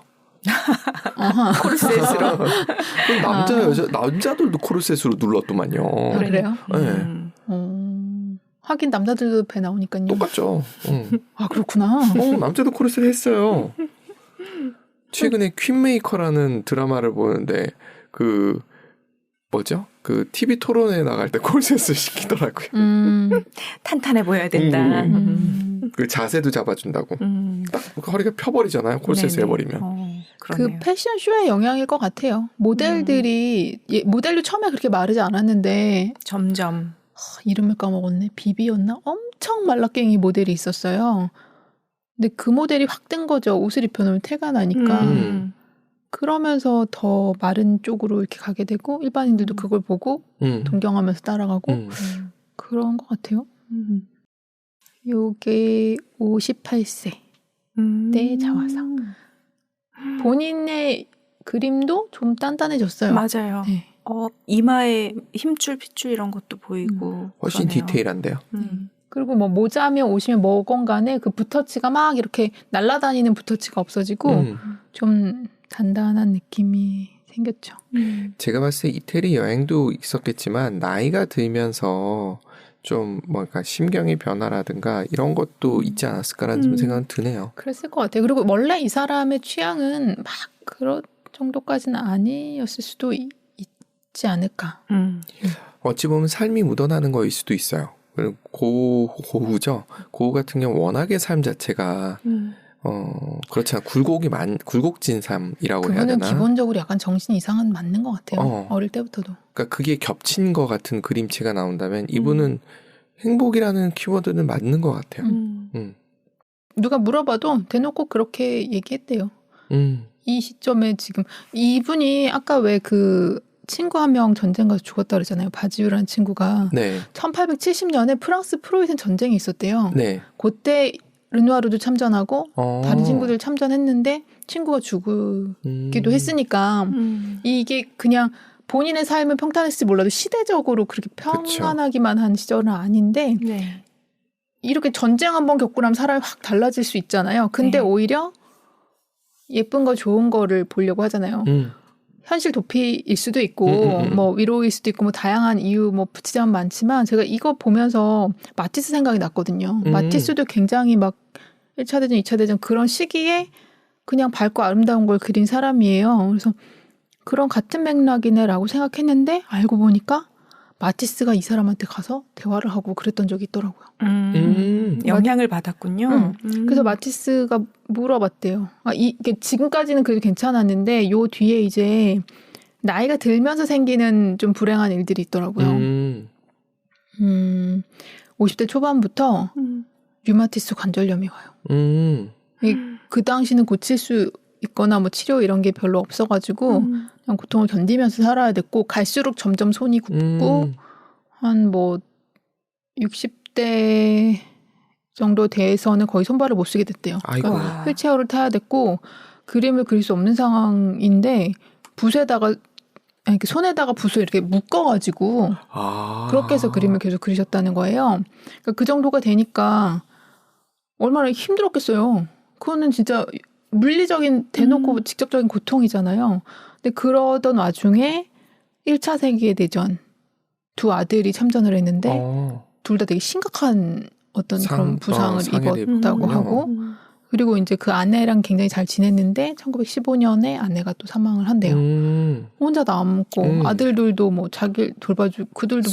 코르셋으로. 남자들도 코르셋으로 눌렀더만요. 그래요? 네. 하긴 남자들도 배 나오니까요. 똑같죠. 아 그렇구나. 남자도 코르셋 했어요. 최근에 퀸메이커라는 드라마를 보는데 그 뭐죠? 그 TV 토론에 나갈 때 코르셋을 시키더라고요. 탄탄해 보여야 된다. 그 자세도 잡아준다고. 딱 허리가 펴버리잖아요. 코르셋을 해버리면. 그 패션쇼의 영향일 것 같아요. 모델들이 모델도 처음에 그렇게 마르지 않았는데 점점 이름을 까먹었네. 비비였나? 엄청 말라깽이 모델이 있었어요. 근데 그 모델이 확 된 거죠. 옷을 입혀놓으면 태가 나니까. 그러면서 더 마른 쪽으로 이렇게 가게 되고 일반인들도 그걸 보고 동경하면서 따라가고 그런 것 같아요. 요게 58세 때 자화상. 본인의 그림도 좀 단단해졌어요. 맞아요. 네. 이마에 힘줄 핏줄 이런 것도 보이고 훨씬 그러네요. 디테일한데요. 그리고 뭐 모자면 옷이면 뭐건 간에 그 붓터치가 막 이렇게 날아다니는 붓터치가 없어지고 좀 단단한 느낌이 생겼죠. 제가 봤을 때 이태리 여행도 있었겠지만 나이가 들면서 좀 뭔가 심경의 변화라든가 이런 것도 있지 않았을까라는 좀 생각은 드네요. 그랬을 것 같아요. 그리고 원래 이 사람의 취향은 막 그런 정도까지는 아니었을 수도 있지 않을까. 어찌 보면 삶이 묻어나는 거일 수도 있어요. 그리고 고우죠. 고우 같은 경우 워낙에 삶 자체가 그렇잖아. 굴곡진 삶이라고 해야 그분은 되나? 기본적으로 약간 정신이 이상한 맞는 것 같아요. 어릴 때부터도. 그러니까 그게 겹친 것 같은 그림체가 나온다면 이분은 행복이라는 키워드는 맞는 것 같아요. 누가 물어봐도 대놓고 그렇게 얘기했대요. 이 시점에 지금 이분이 아까 왜 그 친구 한 명 전쟁 가서 죽었다 그러잖아요. 바지유라는 친구가. 네. 1870년에 프랑스 프로이센 전쟁이 있었대요. 네. 그때 르누아르도 참전하고 다른 친구들 참전했는데 친구가 죽기도 했으니까 이게 그냥 본인의 삶은 평탄했을지 몰라도 시대적으로 그렇게 평안하기만 한 시절은 아닌데 네. 이렇게 전쟁 한번 겪고 나면 사람이 확 달라질 수 있잖아요. 근데 네. 오히려 예쁜 거 좋은 거를 보려고 하잖아요. 현실 도피일 수도 있고 뭐 위로일 수도 있고 뭐 다양한 이유 뭐 붙이자면 많지만 제가 이거 보면서 마티스 생각이 났거든요. 마티스도 굉장히 막 1차 대전, 2차 대전 그런 시기에 그냥 밝고 아름다운 걸 그린 사람이에요. 그래서 그런 같은 맥락이네라고 생각했는데 알고 보니까 마티스가 이 사람한테 가서 대화를 하고 그랬던 적이 있더라고요. 영향을 받았군요. 그래서 마티스가 물어봤대요. 이게 지금까지는 그래도 괜찮았는데 요 뒤에 이제 나이가 들면서 생기는 좀 불행한 일들이 있더라고요. 50대 초반부터 류마티스 관절염이 와요. 그 당시는 고칠 수 있거나 뭐 치료 이런 게 별로 없어가지고 그냥 고통을 견디면서 살아야 됐고 갈수록 점점 손이 굽고 한 뭐 60대 정도 돼서는 거의 손발을 못 쓰게 됐대요. 그러니까 휠체어를 타야 됐고 그림을 그릴 수 없는 상황인데 붓에다가 아니, 손에다가 붓을 이렇게 묶어가지고 그렇게 해서 그림을 계속 그리셨다는 거예요. 그러니까 그 정도가 되니까 얼마나 힘들었겠어요. 그거는 진짜 물리적인 대놓고 직접적인 고통이잖아요. 근데 그러던 와중에 1차 세계대전 두 아들이 참전을 했는데 둘 다 되게 심각한 어떤 그런 부상을 입었다고 하고 그리고 이제 그 아내랑 굉장히 잘 지냈는데 1915년에 아내가 또 사망을 한대요. 혼자 남고 아들들도 뭐 자기 돌봐주고 그들도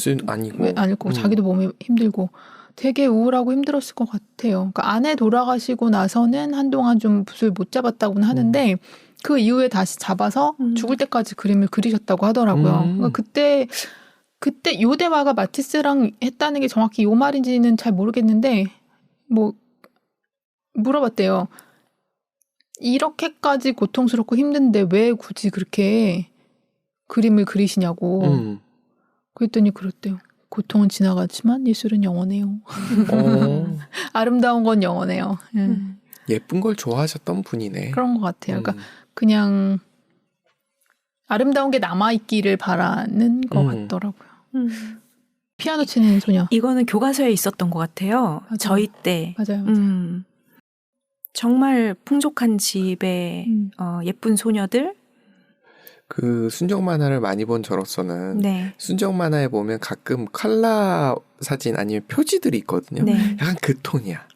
아니고 자기도 몸이 힘들고 되게 우울하고 힘들었을 것 같아요. 그러니까 아내 돌아가시고 나서는 한동안 좀 붓을 못 잡았다고는 하는데 그 이후에 다시 잡아서 죽을 때까지 그림을 그리셨다고 하더라고요. 그러니까 그때 요 대화가 마티스랑 했다는 게 정확히 요 말인지는 잘 모르겠는데 뭐 물어봤대요. 이렇게까지 고통스럽고 힘든데 왜 굳이 그렇게 그림을 그리시냐고. 그랬더니 그랬대요. 고통은 지나가지만 예술은 영원해요. 아름다운 건 영원해요. 예쁜 걸 좋아하셨던 분이네. 그런 것 같아요. 그러니까 그냥 아름다운 게 남아있기를 바라는 것 같더라고요. 피아노 치는 소녀. 이거는 교과서에 있었던 것 같아요. 맞아요. 저희 때. 맞아요. 정말 풍족한 집에 예쁜 소녀들. 그 순정 만화를 많이 본 저로서는 네. 순정 만화에 보면 가끔 컬러 사진 아니면 표지들이 있거든요. 네. 약간 그 톤이야.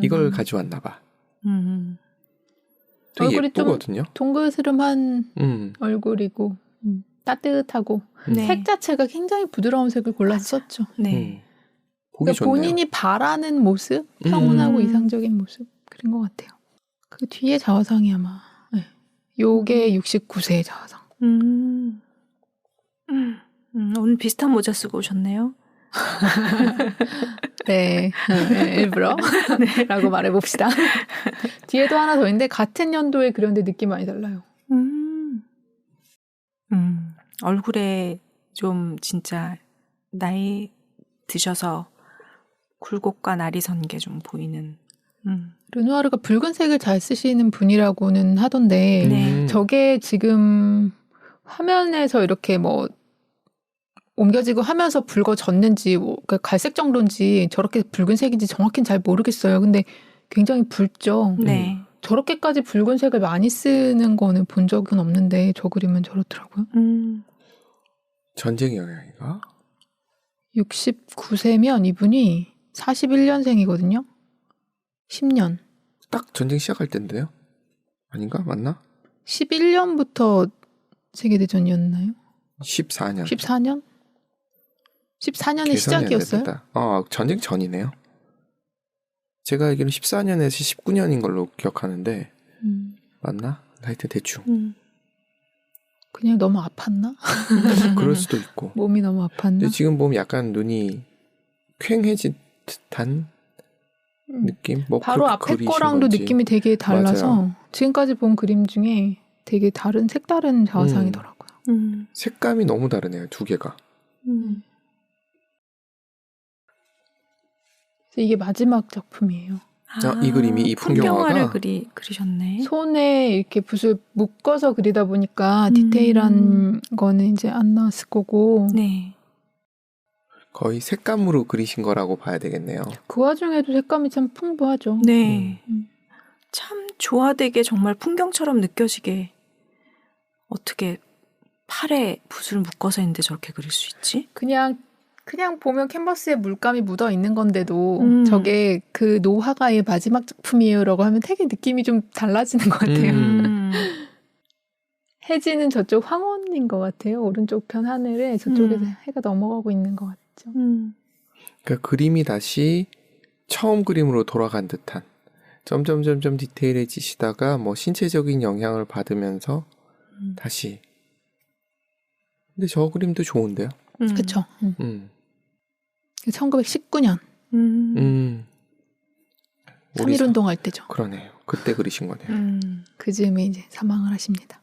이걸 가져왔나 봐. 되게 얼굴이 예쁘거든요. 좀 동그스름한 얼굴이고 따뜻하고 네. 색 자체가 굉장히 부드러운 색을 골랐었죠. 네. 보기 그러니까 좋네요. 본인이 바라는 모습, 평온하고 이상적인 모습 그런 것 같아요. 그 뒤에 자화상이 아마 요게 69세의 자화상. 오늘 비슷한 모자 쓰고 오셨네요. 네, 일부러 라고 말해봅시다. 뒤에도 하나 더 있는데 같은 연도에 그렸는데 느낌 많이 달라요. 얼굴에 좀 진짜 나이 드셔서 굴곡과 날이 선 게 좀 보이는. 르누아르가 붉은색을 잘 쓰시는 분이라고는 하던데 네. 저게 지금 화면에서 이렇게 뭐 옮겨지고 하면서 붉어졌는지 그러니까 갈색 정도인지 저렇게 붉은색인지 정확히는 잘 모르겠어요. 근데 굉장히 붉죠. 네. 저렇게까지 붉은색을 많이 쓰는 거는 본 적은 없는데 저 그림은 저렇더라고요. 전쟁 영향인가? 69세면 이분이 41년생이거든요. 10년. 딱 전쟁 시작할 때인데요? 아닌가? 맞나? 11년부터 세계대전이었나요? 14년. 14년? 14년의 시작이었어요? 전쟁 전이네요. 제가 알기로는 14년에서 19년인 걸로 기억하는데 맞나? 하여튼 대충. 그냥 너무 아팠나? 그럴 수도 있고. 몸이 너무 아팠나? 근데 지금 보면 약간 눈이 쾌해진 듯한 느낌? 뭐 바로 그렇게 앞에 그리신 거랑도 건지. 느낌이 되게 달라서 맞아요. 지금까지 본 그림 중에 되게 색다른 자화상이더라고요. 색감이 너무 다르네요. 두 개가. 그래서 이게 마지막 작품이에요. 이 그림이 이 풍경화가? 그리셨네. 손에 이렇게 붓을 묶어서 그리다 보니까 디테일한 거는 이제 안 나왔을 거고 네. 거의 색감으로 그리신 거라고 봐야 되겠네요. 그 와중에도 색감이 참 풍부하죠. 네. 음. 참 조화되게 정말 풍경처럼 느껴지게 어떻게 팔에 붓을 묶어서 했는데 저렇게 그릴 수 있지? 그냥 보면 캔버스에 물감이 묻어 있는 건데도 저게 그 노화가의 마지막 작품이에요라고 하면 되게 느낌이 좀 달라지는 것 같아요. 해지는 저쪽 황혼인 것 같아요. 오른쪽 편 하늘에 저쪽에서 해가 넘어가고 있는 것 같죠. 그러니까 그림이 다시 처음 그림으로 돌아간 듯한 점점 디테일해지시다가 뭐 신체적인 영향을 받으면서 다시. 근데 저 그림도 좋은데요. 그렇죠. 1919년 3.1운동 할 때죠. 그러네요. 그때 그리신 거네요. 그 즈음에 이제 사망을 하십니다.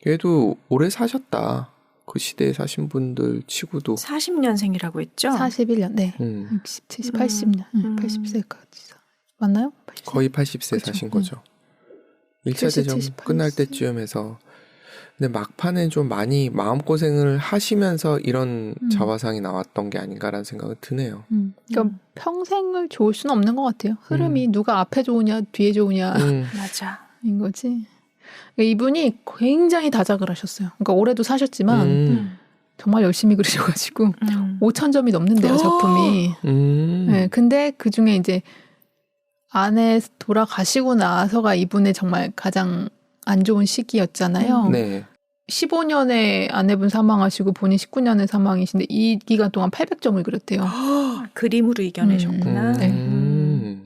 그래도 오래 사셨다. 그 시대에 사신 분들 치고도. 40년생이라고 했죠? 41년, 네. 60, 70, 80년. 80세까지. 맞나요? 80세? 거의 80세 그쵸? 사신 거죠. 1차 70, 대전 70, 끝날 80세. 때쯤 해서. 근데 막판에 좀 많이 마음고생을 하시면서 이런 자화상이 나왔던 게 아닌가라는 생각이 드네요. 그러니까 평생을 좋을 수는 없는 것 같아요. 흐름이 누가 앞에 좋으냐 뒤에 좋으냐 맞아. 인 거지. 그러니까 이분이 굉장히 다작을 하셨어요. 그러니까 올해도 사셨지만 정말 열심히 그리셔가지고 5,000점이 넘는데요, 작품이. 네, 근데 그 중에 이제 아내 돌아가시고 나서가 이분의 정말 가장 안 좋은 시기였잖아요. 네. 15년에 아내분 사망하시고 본인 19년에 사망이신데 이 기간 동안 800점을 그렸대요. 그림으로 이겨내셨구나. 네.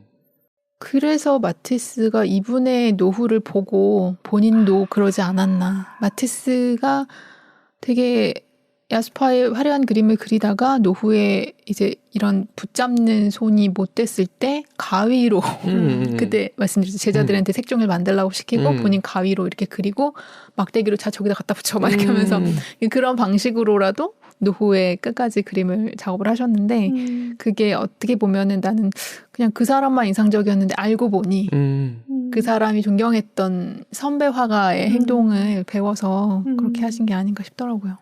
그래서 마티스가 이분의 노후를 보고 본인도 그러지 않았나. 마티스가 되게 야스파의 화려한 그림을 그리다가 노후에 이제 이런 붙잡는 손이 못 됐을 때 가위로 그때 말씀드렸죠. 제자들한테 색종이를 만들라고 시키고 본인 가위로 이렇게 그리고 막대기로 자 저기다 갖다 붙여 막 이렇게 하면서 그런 방식으로라도 노후에 끝까지 그림을 작업을 하셨는데 그게 어떻게 보면은 나는 그냥 그 사람만 인상적이었는데 알고 보니 그 사람이 존경했던 선배 화가의 행동을 배워서 그렇게 하신 게 아닌가 싶더라고요.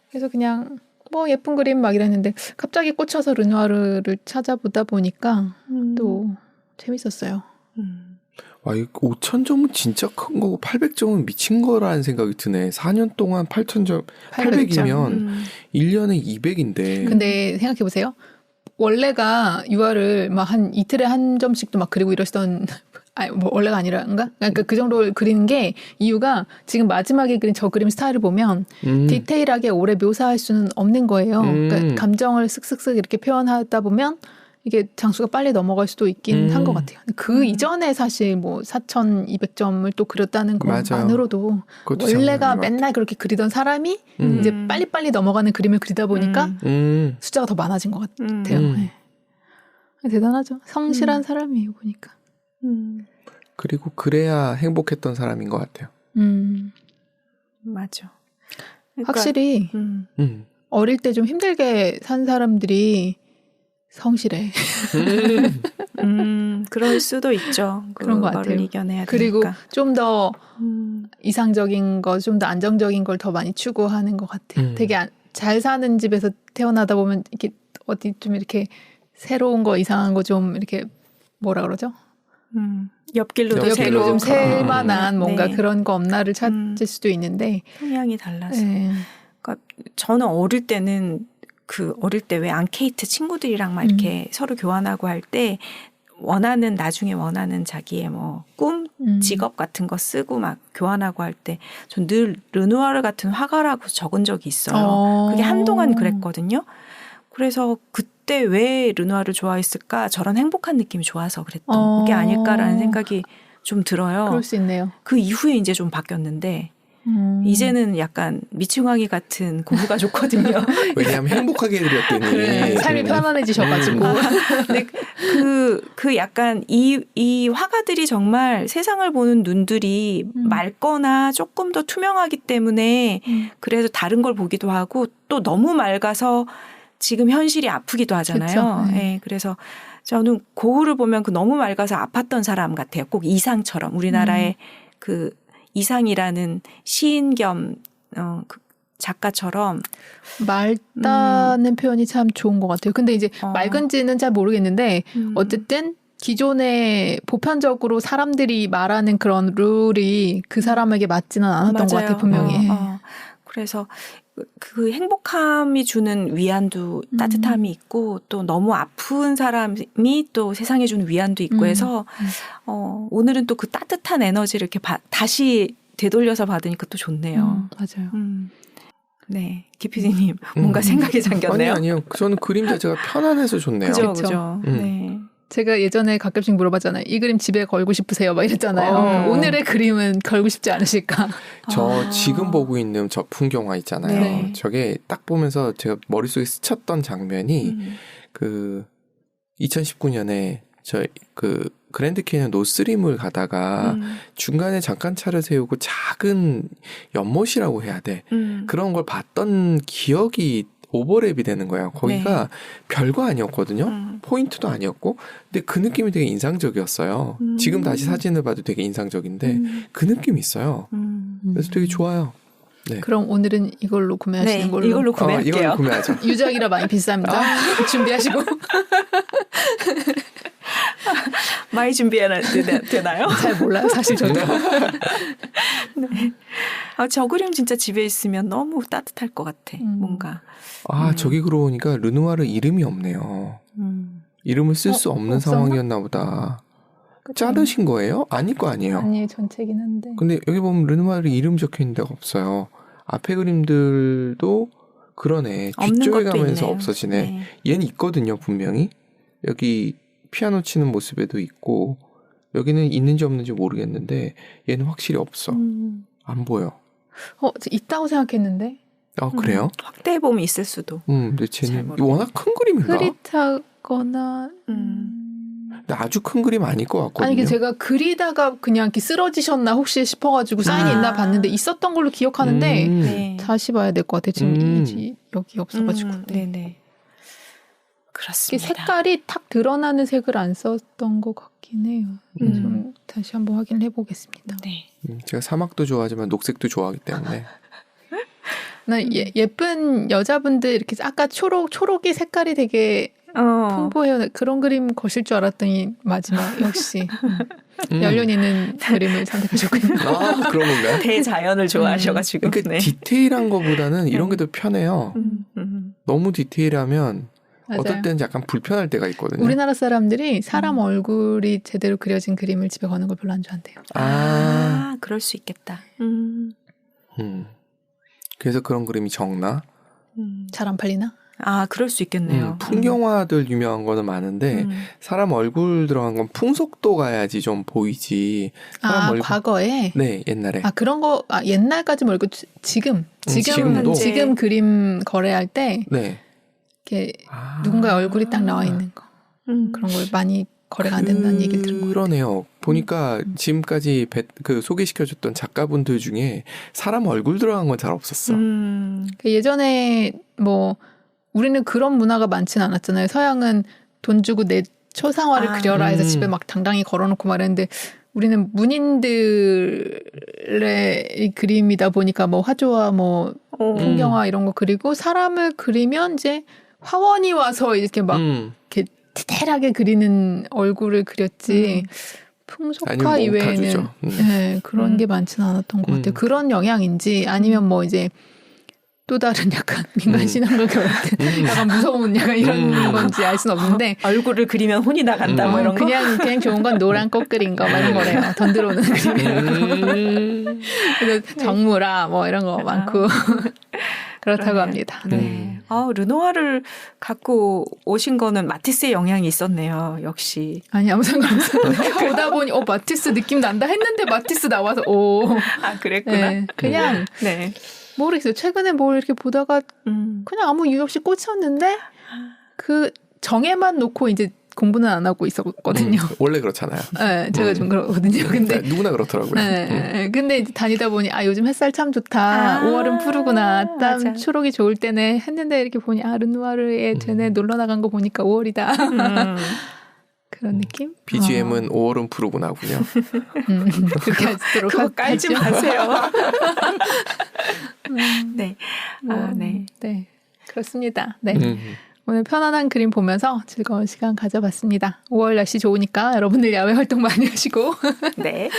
그래서 그냥 뭐 예쁜 그림 막 이랬는데 갑자기 꽂혀서 르누아르를 찾아보다 보니까 또 재밌었어요. 와, 이거 5,000점은 진짜 큰 거고 800점은 미친 거라는 생각이 드네. 4년 동안 8,000점, 800이면 1년에 200인데. 근데 생각해보세요. 원래가 유화를 막 한 이틀에 한 점씩도 막 그리고 이러시던 아니 뭐 원래가 아니라인가? 그러니까 그 정도를 그리는 게 이유가 지금 마지막에 그린 저 그림 스타일을 보면 디테일하게 오래 묘사할 수는 없는 거예요. 그러니까 감정을 쓱쓱쓱 이렇게 표현하다 보면 이게 장수가 빨리 넘어갈 수도 있긴 한 것 같아요. 그 이전에 사실 뭐 4,200점을 또 그렸다는 것만으로도 원래가 맨날 그렇게 그리던 사람이 이제 빨리빨리 넘어가는 그림을 그리다 보니까 숫자가 더 많아진 것 같아요. 네. 대단하죠. 성실한 사람이에요, 보니까. 그리고 그래야 행복했던 사람인 것 같아요. 맞아. 그러니까, 확실히 어릴 때 좀 힘들게 산 사람들이 성실해. 그럴 수도 있죠. 그런 것 같아요. 이겨내야 그리고 되니까. 좀 더 이상적인 거, 좀 더 안정적인 걸 더 많이 추구하는 것 같아요. 되게 잘 사는 집에서 태어나다 보면 이렇게 어디 좀 이렇게 새로운 거, 이상한 거 좀 이렇게 뭐라 그러죠? 옆길로 좀 셀만한 뭔가 네. 그런 거 없나를 찾을 수도 있는데 성향이 달라서. 네. 그러니까 저는 어릴 때는 어릴 때 왜 앙케이트 친구들이랑 막 이렇게 서로 교환하고 할 때 나중에 원하는 자기의 뭐 꿈, 직업 같은 거 쓰고 막 교환하고 할 때 전 늘 르누아르 같은 화가라고 적은 적이 있어요. 그게 한동안 그랬거든요. 그래서 그때 왜 르누아르를 좋아했을까? 저런 행복한 느낌이 좋아서 그랬던 게 아닐까라는 생각이 좀 들어요. 그럴 수 있네요. 그 이후에 이제 좀 바뀌었는데 이제는 약간 미충왕이 같은 고수가 좋거든요. 왜냐하면 행복하게 해드렸더니 그래, 삶이 편안해지셔가지고. 근데 그 약간 이 화가들이 정말 세상을 보는 눈들이 맑거나 조금 더 투명하기 때문에 그래서 다른 걸 보기도 하고 또 너무 맑아서 지금 현실이 아프기도 하잖아요. 네. 그래서 저는 고흐를 보면 그 너무 맑아서 아팠던 사람 같아요. 꼭 이상처럼 우리나라의 그 이상이라는 시인 겸 그 작가처럼 맑다는 표현이 참 좋은 것 같아요. 근데 이제 맑은지는 잘 모르겠는데 어쨌든 기존에 보편적으로 사람들이 말하는 그런 룰이 그 사람에게 맞지는 않았던 것 같아요. 분명히. 그래서 그 행복함이 주는 위안도 따뜻함이 있고 또 너무 아픈 사람이 또 세상에 주는 위안도 있고 해서 오늘은 또 그 따뜻한 에너지를 이렇게 다시 되돌려서 받으니까 또 좋네요. 맞아요. 네, 기피디님 뭔가 생각이 잠겼네요. 아니요. 저는 그림 자체가 편안해서 좋네요. 그죠. 네. 제가 예전에 가끔씩 물어봤잖아요. 이 그림 집에 걸고 싶으세요? 막 이랬잖아요. 오늘의 그림은 걸고 싶지 않으실까? 저 지금 보고 있는 저 풍경화 있잖아요. 네. 저게 딱 보면서 제가 머릿속에 스쳤던 장면이 그 2019년에 저 그 그랜드 캐니언 노스림을 가다가 중간에 잠깐 차를 세우고 작은 연못이라고 해야 돼. 그런 걸 봤던 기억이 오버랩이 되는 거야. 거기가 네. 별거 아니었거든요. 포인트도 아니었고. 근데 그 느낌이 되게 인상적이었어요. 지금 다시 사진을 봐도 되게 인상적인데 그 느낌이 있어요. 그래서 되게 좋아요. 네. 그럼 오늘은 이걸로 구매하시는 걸로. 이걸로 구매할게요. 이걸로 구매하죠. 유작이라 많이 비쌉니다. 준비하시고. 많이 준비해야 되나요? 잘 몰라요. 사실 저도. 네. 저 그림 진짜 집에 있으면 너무 따뜻할 것 같아. 뭔가. 저기 그러고 보니까 르누아르 이름이 없네요. 이름을 쓸 수 없는 상황이었나 보다. 자르신 거예요? 아닐 거 아니에요? 아니에요. 전체긴 한데. 근데 여기 보면 르누아르 이름 적혀 있는 데가 없어요. 앞에 그림들도 그러네. 뒤쪽에 가면서 있네요. 없어지네. 네. 얘는 있거든요. 분명히. 여기 피아노 치는 모습에도 있고 여기는 있는지 없는지 모르겠는데 얘는 확실히 없어. 안 보여. 있다고 생각했는데. 그래요? 확대해보면 있을 수도. 근데 쟤는 워낙 큰 그림인가? 흐릿하거나. 근데 아주 큰 그림 아닐 것 같거든요. 아니, 제가 그리다가 그냥 이렇게 쓰러지셨나 혹시 싶어가지고 사인이 있나 봤는데 있었던 걸로 기억하는데 네. 다시 봐야 될 것 같아요. 지금 여기 없어가지고. 네네. 그렇습니다. 색깔이 탁 드러나는 색을 안 썼던 것 같긴 해요. 좀 다시 한번 확인을 해보겠습니다. 네. 제가 사막도 좋아하지만 녹색도 좋아하기 때문에. 나 예쁜 여자분들 이렇게 아까 초록이 색깔이 되게 풍부해요. 그런 그림 거실 줄 알았더니 마지막 역시 연륜 있는 그림을 선택하셨군요. 그런 건가요? 대자연을 좋아하셔가지고. 그러니까 디테일한 거보다는 이런 게 더 편해요. 너무 디테일하면 맞아요. 어떨 때는 약간 불편할 때가 있거든요. 우리나라 사람들이 사람 얼굴이 제대로 그려진 그림을 집에 거는 걸 별로 안 좋아한대요. 그럴 수 있겠다. 그래서 그런 그림이 적나? 잘 안 팔리나? 그럴 수 있겠네요. 풍경화들 유명한 거는 많은데 사람 얼굴 들어간 건 풍속도 가야지 좀 보이지. 사람 얼굴... 과거에? 네, 옛날에. 그런 거 옛날까지 말고 지금 그림 거래할 때 네. 이렇게 누군가의 얼굴이 딱 나와 있는 거 그런 걸 많이 거래가 안 된다는 얘기를 들은 거 그러네요. 보니까 지금까지 소개시켜줬던 작가분들 중에 사람 얼굴 들어간 건 잘 없었어. 예전에 우리는 그런 문화가 많지는 않았잖아요. 서양은 돈 주고 내 초상화를 그려라 해서 집에 막 당당히 걸어놓고 말했는데 우리는 문인들의 그림이다 보니까 화조와 풍경화 이런 거 그리고 사람을 그리면 이제 화원이 와서 이렇게 막 이렇게 디테일하게 그리는 얼굴을 그렸지 풍속화 이외에는 네, 그런 게 많지는 않았던 것 같아요. 그런 영향인지 아니면 이제 또 다른 약간 민간 신앙과 결합된 약간 무서운 약간 이런 건지 알 수는 없는데 얼굴을 그리면 혼이 나간다 뭐 이런 거 그냥 좋은 건 노란 꽃 그린 거 이런 거래요. 돈 들어오는 그림이라고. 그래서 정무라 이런 거 많고 그렇다고 그러네요. 합니다. 네. 르노아를 갖고 오신 거는 마티스의 영향이 있었네요. 역시. 아니 아무 상관없어요. 보다 보니 마티스 느낌 난다 했는데 마티스 나와서 아, 그랬구나. 네, 그냥 네. 모르겠어요. 최근에 뭘 이렇게 보다가 그냥 아무 이유 없이 꽂혔는데 그 정에만 놓고 이제 공부는 안 하고 있었거든요. 원래 그렇잖아요. 네, 제가 좀 그렇거든요. 근데 누구나 그렇더라고요. 네, 근데 이제 다니다 보니 요즘 햇살 참 좋다. 5월은 푸르구나. 땀 맞아. 초록이 좋을 때네 했는데 이렇게 보니 르누아르에 쟤네 놀러 나간 거 보니까 5월이다. 그런 느낌? BGM은 5월은 푸르구나군요. 그렇게 하도록 그거 깔지 하죠. 마세요. 네. 네. 네. 그렇습니다. 네. 오늘 편안한 그림 보면서 즐거운 시간 가져봤습니다. 5월 날씨 좋으니까 여러분들 야외 활동 많이 하시고 네.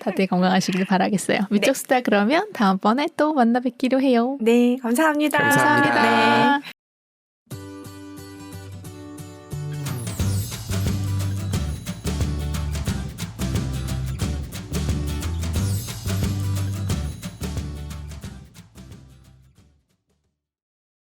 다들 건강하시길 바라겠어요. 위쪽 수다 그러면 다음번에 또 만나 뵙기로 해요. 네. 감사합니다. 감사합니다. 감사합니다. 네.